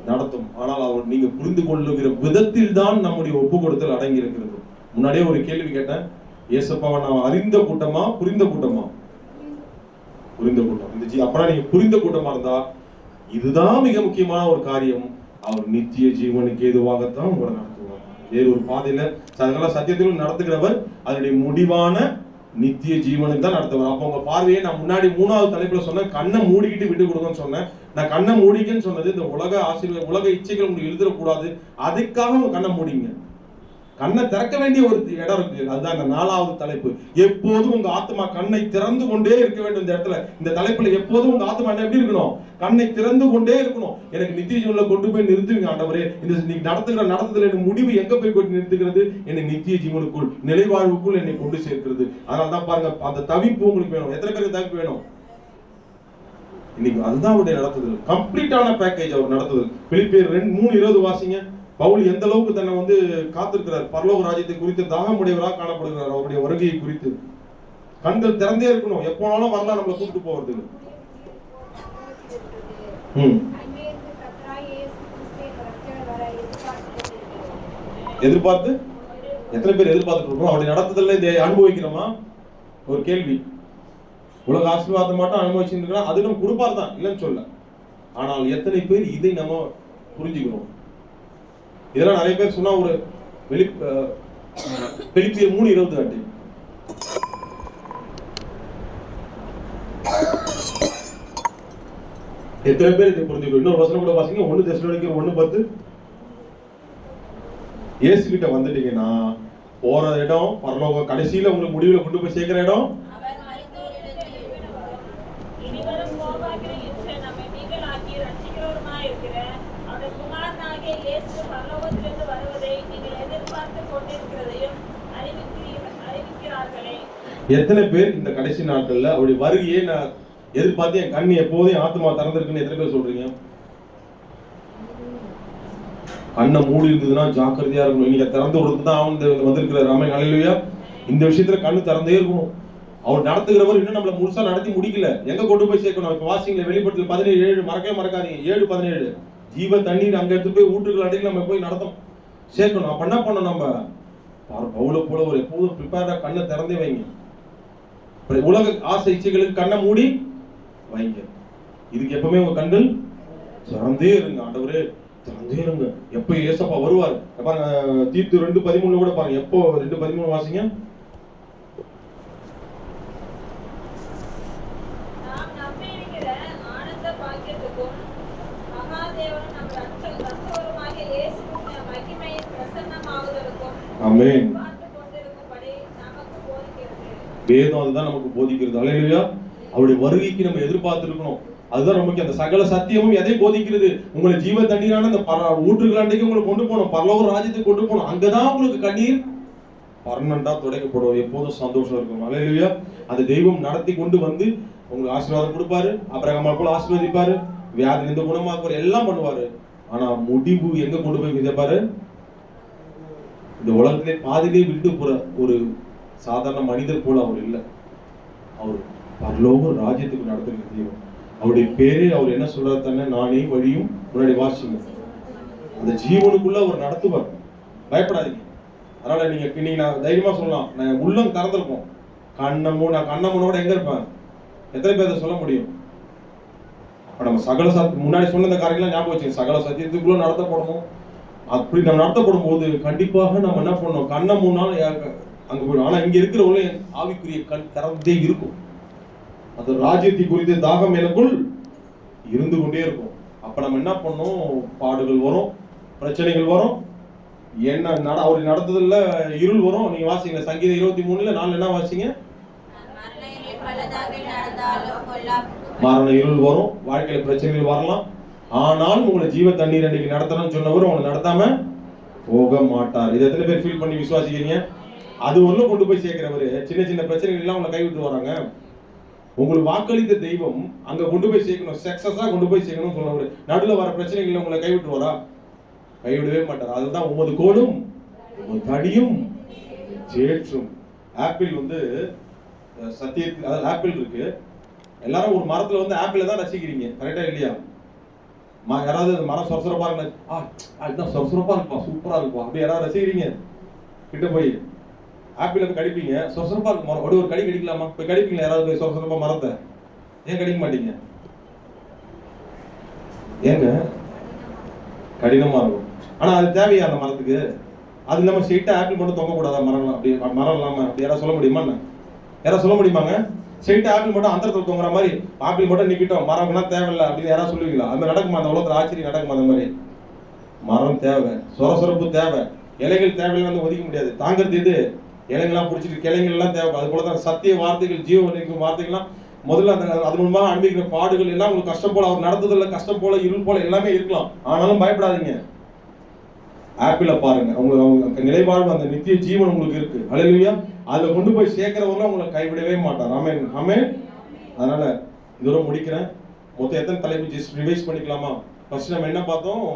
A: நடத்தும். ஆனால் அவர் நீங்க புரிந்து கொள்ளுகிற விதத்தில் தான் நம்முடைய ஒப்பு கொடுத்தல் அடங்கி இருக்கிறது. முன்னாடியே ஒரு கேள்வி கேட்டேன். இயேசுப்பாவை நான் அறிந்த கூட்டமா புரிந்த கூட்டமா? புரிந்த கூட்டம். இந்த அப்புறம் நீங்க புரிந்த கூட்டமா இருந்தா இதுதான் மிக முக்கியமான ஒரு காரியம். அவர் நித்திய ஜீவனுக்கு ஏதுவாகத்தான் உங்களை நடத்துவார். வேறு ஒரு பாதையில சகல சத்தியத்திலும் நடத்துகிறவர் அதனுடைய முடிவான நித்திய ஜீவனுக்கு தான் நடத்துவார். அப்ப உங்க பார்வையை நான் முன்னாடி 3வது தலைப்புல சொன்னேன், கண்ணை மூடிக்கிட்டு விட்டு கொடுங்கன்னு சொன்னேன். நான் கண்ணை மூடிக்கன்னு சொன்னது இந்த உலக ஆசீர்வாத உலக இச்சைகள் உங்களுக்கு எழுதிடக்கூடாது, அதுக்காக உங்க கண்ணை மூடிங்க. கண்ணை திறக்க வேண்டிய ஒரு இடம் இருக்கு. அதுதான் இந்த 4வது தலைப்பு. எப்போதும் உங்க ஆத்மா கண்ணை திறந்து கொண்டே இருக்க வேண்டும். இந்த இடத்துல இந்த தலைப்புல எப்போதும் உங்க ஆத்மா எப்படி இருக்கணும்? கண்ணை திறந்து கொண்டே இருக்கணும். எனக்கு நித்திய ஜீவன்ல கொண்டு போய் நிறுத்துவீங்க ஆண்டவரே. இந்த நீங்க நடத்துகிற நடத்துதல் எனக்கு முடிவு எங்க போய் கொண்டு நிறுத்துகிறது? என்னை நித்திய ஜீவனுக்குள், நிலைவாழ்வுக்குள் என்னை கொண்டு சேர்க்கிறது. அதனாலதான் பாருங்க, அந்த தவிப்பு உங்களுக்கு வேணும். எத்தனை பேருக்கு தவிப்பு வேணும்? இன்னைக்கு அதுதான் அவருடைய நடத்துதல். கம்ப்ளீட்டான பேக்கேஜ் அவர் நடத்துதல். பிலிப்பியர் 2:3-20 வாசிங்க. பவுல் எந்த அளவுக்கு தன்னை வந்து காத்திருக்கிறார். பரலோக ராஜ்யத்தை குறித்து தாகமுடையவராக காணப்படுகிறார். அவருடைய வருகையை குறித்து கண்கள் திறந்தே இருக்கணும். எப்போனாலும் வரலாம் நம்மளை கூப்பிட்டு போறதுக்கு. எதிர்பார்த்து எத்தனை பேர் எதிர்பார்த்துட்டு இருக்கோம்? அவருடைய நடத்துதல்ல இதை அனுபவிக்கிறோமா? ஒரு கேள்வி. உலக ஆசீர்வாதம் மட்டும் அனுபவிச்சுருக்கா? அது நம்ம கொடுப்பார் தான், இல்லைன்னு சொல்ல. ஆனால் எத்தனை பேர் இதை நம்ம புரிஞ்சுக்கிறோம்? இதெல்லாம் நிறைய பேர் சொன்னா ஒரு பிலிப்பியர் 3:20 எத்தனை பேர் இதை புரிஞ்சுக்கணும்? இன்னொரு வசனம் கூட வாசிங்க. 1 தெசலோனிக்கர் 1:10. இயேசு கிட்ட வந்துட்டீங்கன்னா போற இடம் பரலோக கடைசியில உங்களுக்கு முடிவுல கொண்டு போய் சேர்க்கிற இடம்.
B: அவர் மரித்தோரிலிருந்து
C: இனிவரும் கோபாக்கிற இன்று நம்மை நீங்களாக்கி ரட்சிக்கிறவருமாய் இருக்கிற அவருடைய குமாரனாகிய இயேசு பரலோகத்திலிருந்து வருவதை நீங்கள் எதிர்பார்த்து கொண்டிருக்கிறதையும் அறிவிக்கிறார்களே.
A: எத்தனை பேர் இந்த கடைசி நாட்கள்ல அவருடைய வருகையை நான் எதிர்பார்த்து என் கண் எப்போதும் என் ஆத்மா திறந்திருக்குன்னு எத்தனை பேர் சொல்றீங்க? கண்ணை மூடி இருந்ததுன்னா ஜாக்கிரதையா இருக்கணும். இன்னைக்கு திறந்து கொடுத்து தான் அவன் வந்திருக்கிற ராமன். ஹல்லேலூயா. இந்த விஷயத்துல கண்ணு திறந்தே இருக்கணும். அவர் நடத்துகிறவர் இன்னும் நம்மள முழுசா நடத்தி முடிக்கல. எங்க கொண்டு போய் சேர்க்கணும்? இப்ப வாசிங்கள வெளிப்படுத்தல் 17:7 மறக்கவே மறக்காதீங்க. 7:17 ஜீவ தண்ணீர் அங்க எடுத்து போய் ஊற்றுகள் அடியில் நம்ம போய் நடத்தணும், சேர்க்கணும். அப்ப என்ன பண்ணணும்? நம்ம பவுல போல ஒரு எப்போதும் ப்ரிப்பேர்டா கண்ணை திறந்தே வைங்க. உலக ஆசை இச்சைகளுக்கு கண்ணை மூடி வைங்க. இதுக்கு எப்பவுமே உங்க கண்கள் திறந்தே இருங்க. ஆண்டவரே திறந்தே இருங்க. எப்ப ஏசப்பா வருவார் பாருங்க. தீத்து 2:13 கூட பாருங்க. எப்போ 2:13 வாசிங்க.
C: நாம் நம்பியிருக்கிற ஆனந்த பாக்கியத்துக்கும் மகாதேவனும் நம் ரட்சகருமாகிய இயேசுவின் மகிமையின் பிரசன்னமாகுதலுக்கும்
A: ஆமென்
C: பார்த்து கொண்டிருக்கும்படி நமக்கு போதிக்கிறது.
A: வேதம் அதுதான் நமக்கு போதிக்கிறது. ஹல்லேலூயா. அவருடைய வருகைக்கு நம்ம எதிர்பார்த்து இருக்கணும். அதுதான் நமக்கு அந்த சகல சத்தியமும் எதை போதிக்கிறது? உங்களை ஜீவ தண்ணீரான அந்த ஊற்றுகளாண்டைக்கு உங்களை கொண்டு போகணும், பரலோக ராஜ்யத்துக்கு கொண்டு போகணும். அங்கதான் உங்களுக்கு கண்ணீர் பர்மனண்டா துடைக்கப்படும். எப்போதும் சந்தோஷம் இருக்கும். ஹல்லேலூயா. அந்த தெய்வம் நடத்தி கொண்டு வந்து உங்களுக்கு ஆசீர்வாதம் கொடுப்பாரு. அபிரகாமை போல ஆசீர்வதிப்பாரு, வியாதி இந்த குணமாக்குவார், எல்லாம் பண்ணுவாரு. ஆனா முடிவு எங்க கொண்டு போய் விதைப்பாரு? இந்த உலகத்திலே பாதிலே விட்டு போற ஒரு சாதாரண மனிதர் போல அவர் இல்லை. அவர் பரலோக ராஜ்யத்துக்கு நடத்துகிற தெய்வம். அவருடைய பேரே அவர் என்ன சொல்றாரு தானே, நானே வழியும். முன்னாடி வாசிங்க. அந்த ஜீவனுக்குள்ள அவர் நடத்துவார். பயப்படாதீங்க. அதனால நீங்க நான் தைரியமா சொல்லலாம், நான் உள்ளம் திறந்திருக்கோம். நான் கண்ணமூனோட எங்க இருப்பேன்? எத்தனை பேர் சொல்ல முடியும்? அப்ப நம்ம சகல முன்னாடி சொன்ன இந்த காரியங்கள்லாம் ஞாபகம் வச்சுங்க. சகல சத்தியத்துக்குள்ள நடத்தப்படணும். அப்படி நம்ம நடத்தப்படும் போது கண்டிப்பாக நம்ம என்ன பண்ணணும்? கண்ணை மூணாலும் அங்க போயிடும். ஆனா இங்க இருக்கிறவங்களே ஆவிக்குரிய கண் திறந்தே இருக்கும். அது ராஜ்யத்தை குறித்த தாகம் எனக்குள் இருந்து கொண்டே இருக்கும். அப்ப நம்ம என்ன பண்ணோம்? பாடுகள் வரும், பிரச்சனைகள் வரும், என்ன அவருடைய நடத்துதல்ல இருள் வரும். நீங்க வாசிங்க சங்கீதம் 23:4 என்ன வாசிங்க? மரண இருள் வரும், வாழ்க்கையில பிரச்சனைகள் வரலாம். ஆனால் உங்களை ஜீவ தண்ணீர் அன்னைக்கு நடத்தணும்னு சொன்னவர் உங்களை நடத்தாம போக மாட்டார். இதை எத்தனை பேர் ஃபீல் பண்ணி விசுவாசிக்கிறீங்க? அது ஒண்ணு கொண்டு போய் சேர்க்கிறவரு சின்ன சின்ன பிரச்சனைகள் எல்லாம் உங்களை கைவிட்டு வராங்க. உங்களுக்கு வாக்களித்த தெய்வம் அங்க கொண்டு போய் சேர்க்கணும், சக்சஸா கொண்டு போய் சேர்க்கணும் சொன்னவரு நடுவில் வர பிரச்சனைகள் உங்களை கைவிட்டு வரா? கைவிடவே மாட்டார். அதுதான் உமது கோடும் உமது தடியும் சேற்றும். ஆப்பிள் சத்தியத்தில், அதாவது ஆப்பிள் இருக்கு. எல்லாரும் ஒரு மரத்துல ஆப்பிள தான் ரசிக்கிறீங்க, கரெக்டா இல்லையா? யாராவது அந்த மரம் சொரசொரப்பா இருக்கு, சொரசொரப்பா இருக்குப்பா, சூப்பரா இருக்குப்பா, அப்படி யாராவது ரசிக்கிறீங்க? கிட்ட போய் ஆப்பிள போய் கடிப்பீங்க, சொரசொரப்பா இருக்கு மரம், ஒரு கடி கடிக்கலாமா? போய் கடிப்பீங்களா யாராவது போய் சொரசொரப்பா மரத்தை? ஏன் கடிக்க மாட்டீங்க? ஏங்க? கடினமா இருக்கும். ஆனா அது தேவையா அந்த மரத்துக்கு? அது இல்லாம ஸ்ட்ரெயிட்டா ஆப்பிள் மட்டும் தொங்க கூடாதா? மரம் அப்படி மரம் இல்லாம அப்படி யாராவது சொல்ல முடியுமா? யாராவது சொல்ல முடியுமாங்க? ஸ்ட்ரெயிட்டா ஆப்பிள் மட்டும் அந்தரத்துல தொங்குற மாதிரி ஆப்பிள் மட்டும் நிக்கிட்டோம், மரம்லாம் தேவையில்லை அப்படின்னு யாராவது சொல்லுவீங்களா? அது மாதிரி நடக்குமா? அந்த உலகத்துல ஆச்சரியம் நடக்குமா? அந்த மாதிரி மரம் தேவை, சொரசொரப்பு தேவை, இலைகள் தேவையில்லை, ஒதுக்க முடியாது. தாங்கிறது இது இலைங்கெல்லாம் பிடிச்சிட்டு கிளைகள் எல்லாம் தேவை. அது போலதான் சத்திய வார்த்தைகள், ஜீவனிக்கும் வார்த்தைகள்லாம் முதல்ல அது மூலமா அனுபவிக்கிற பாடுகள் எல்லாம் உங்களுக்கு கஷ்டம் போல, அவர் நடத்துதல்ல கஷ்டம் போல, இருள் போல எல்லாமே இருக்கலாம். ஆனாலும் பயப்படாதீங்க. ஆப்பிள பாருங்க, உங்களுக்கு நிலைவாழ்வு அந்த நித்திய ஜீவன் உங்களுக்கு இருக்கு. ஹல்லேலூயா. அதுல கொண்டு போய் சேர்க்கிறவங்க உங்களை கைவிடவே மாட்டார். ஆமென், ஆமென். அதனால இதோட முடிக்கிறேன். மொத்தம் எத்தனை தலைப்பு ஜஸ்ட் ரிவைஸ் பண்ணிக்கலாமா? ஃபர்ஸ்ட் நம்ம என்ன பார்த்தோம்?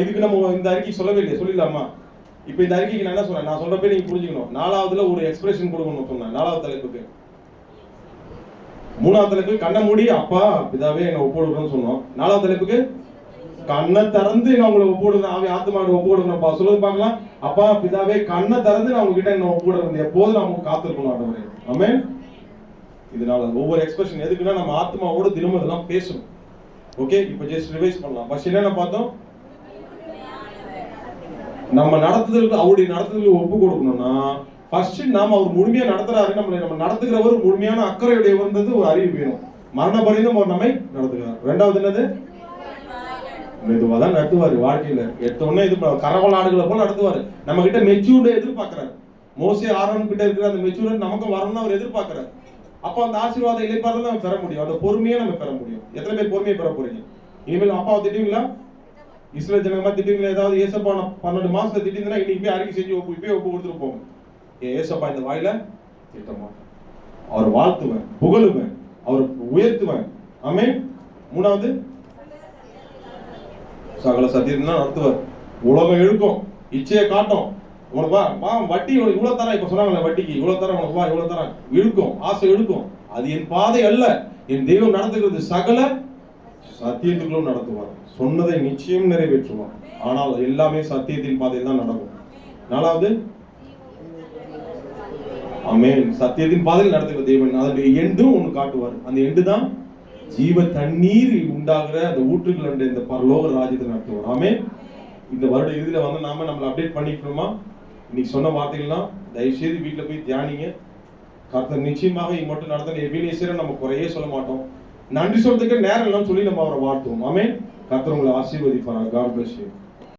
A: இதுக்கு நம்ம இந்த அறிக்கை சொல்லவே இல்லையே, சொல்லிடலாமா? இப்போ இந்த அறிக்கைக்கு நான் என்ன சொன்னேன்? நான் சொல்றப்ப நீங்க புரிஞ்சுக்கணும். 4வதுல ஒரு எக்ஸ்பிரஷன் கொடுக்கணும் சொன்னேன். 4வது தலைப்புக்கு. 3வது தலைப்பு கண்ணை மூடி அப்பா பிதாவே என்ன ஒப்பு கொடுக்கணும்னு சொன்னோம். 4வது தலைப்புக்கு கண்ணை திறந்து நான் உங்களை ஒப்பு கொடுக்குறேன், ஆவி ஆத்மாவோட ஒப்பு கொடுக்கணும்ப்பா. சொல்லுங்க பார்க்கலாம். அப்பா பிதாவே கண்ணை திறந்து நான் உங்ககிட்ட என்ன ஒப்பு கொடுக்குறேன், எப்போதும் நான் உங்களுக்கு காத்திருக்கணும் ஆண்டவரே. ஆமென். இதனால ஒவ்வொரு எக்ஸ்பிரஷன் எதுக்குன்னா நம்ம ஆத்மாவோட தினமும் இதெல்லாம் பேசணும். ஓகே, இப்போ ஜஸ்ட் ரிவைஸ் பண்ணலாம். ஃபர்ஸ்ட் என்ன பார்த்தோம்? நம்ம நடத்துதலுக்கு, அவருடைய நடத்துதலுக்கு ஒப்பு கொடுக்கணும்னா ஃபர்ஸ்ட் நாம அவர் முழுமையா நடத்துறாரு, நம்ம நடத்துகிறவர் முழுமையான அக்கறையுடையவர்ன்றது ஒரு அறிவு வேணும். மரண பரியந்தம் அவர் நம்மை நடத்துகிறார். 2வது என்னது? மெதுவா தான் நடத்துவாரு வாழ்க்கையில. எடுத்தோடனே இது கரவல் ஆடுகளை போல நடத்துவாரு. நம்ம கிட்ட மெச்சூர்டே எதிர்பார்க்கிறாரு. மோசே ஆரோன் கிட்ட இருக்கிற அந்த மெச்சூரிட்டி நமக்கும் வரணும்னு அவர் எதிர்பார்க்கிறார். அப்போ அந்த ஆசீர்வாதம் இளைப்பாறுதல் நம்ம பெற முடியும். அந்த பொறுமையை நம்ம பெற முடியும். எத்தனை பேர் பொறுமையை பெற போறீங்க? இனிமேல் அப்பாவை திட்டுவீங்களா? இஸ்ரேல் ஜனங்கமா திட்டுவீங்களா? ஏதாவது ஏசப்பா 12 மாசத்துல திட்டிருந்தா இன்னைக்கு போய் அறிக்கை செஞ்சு ஒப்பு கொடுத்துட்டு போங்க. ஏசப்பா இந்த வாயில திட்ட மாட்டேன், அவரை வாழ்த்துவேன், புகழுவேன், அவரை உயர்த்துவேன். ஆமென். மூணாவது, சகல சத்தியம் தான் நடத்துவார். உலகம் இழுக்கும், இச்சையை காட்டும். உனக்கு வா வட்டி உனக்கு இவ்வளவு தரேன், இப்ப சொன்னாங்கல்ல வட்டிக்கு இவ்வளவு தரேன், உனக்கு வா இவ்வளவு தரேன், இழுக்கும், ஆசை இழுக்கும். அது என் பாதை அல்ல. என் தெய்வம் நடத்துகிறது சகல சத்தியத்துக்குள்ளும் நடத்துவார். சொன்னதை நிச்சயம் நிறைவேற்றுவார். ஆனால் எல்லாமே சத்தியத்தின் பாதையில் தான் நடக்கும். நாலாவது, ஆமென், சத்தியத்தின் பாதையில் நடத்துகிற தேவன் அதனுடைய எண்டும் ஒன்று காட்டுவார். அந்த எண்டு தான் ஜீவ தண்ணீர் உண்டாகிற அந்த ஊற்றுகள் இந்த பரலோக ராஜ்யத்தை நடத்துவார். ஆமென். இந்த வருட இறுதியில வந்து நம்மளை அப்டேட் பண்ணிக்கணுமா? இன்னைக்கு சொன்ன வார்த்தைகள்லாம் தயவு செய்து வீட்டில் போய் தியானிங்க. கர்த்தர் நிச்சயமாக மட்டும் நடத்த எபினேசரை நம்ம குறையே சொல்ல மாட்டோம். நன்றி சொல்றதுக்கு நேரம் இல்லைன்னு சொல்லி நம்ம அவரை வாழ்த்துவோம். ஆமென். கர்த்தர் உங்களை ஆசீர்வதிப்பார். God bless you.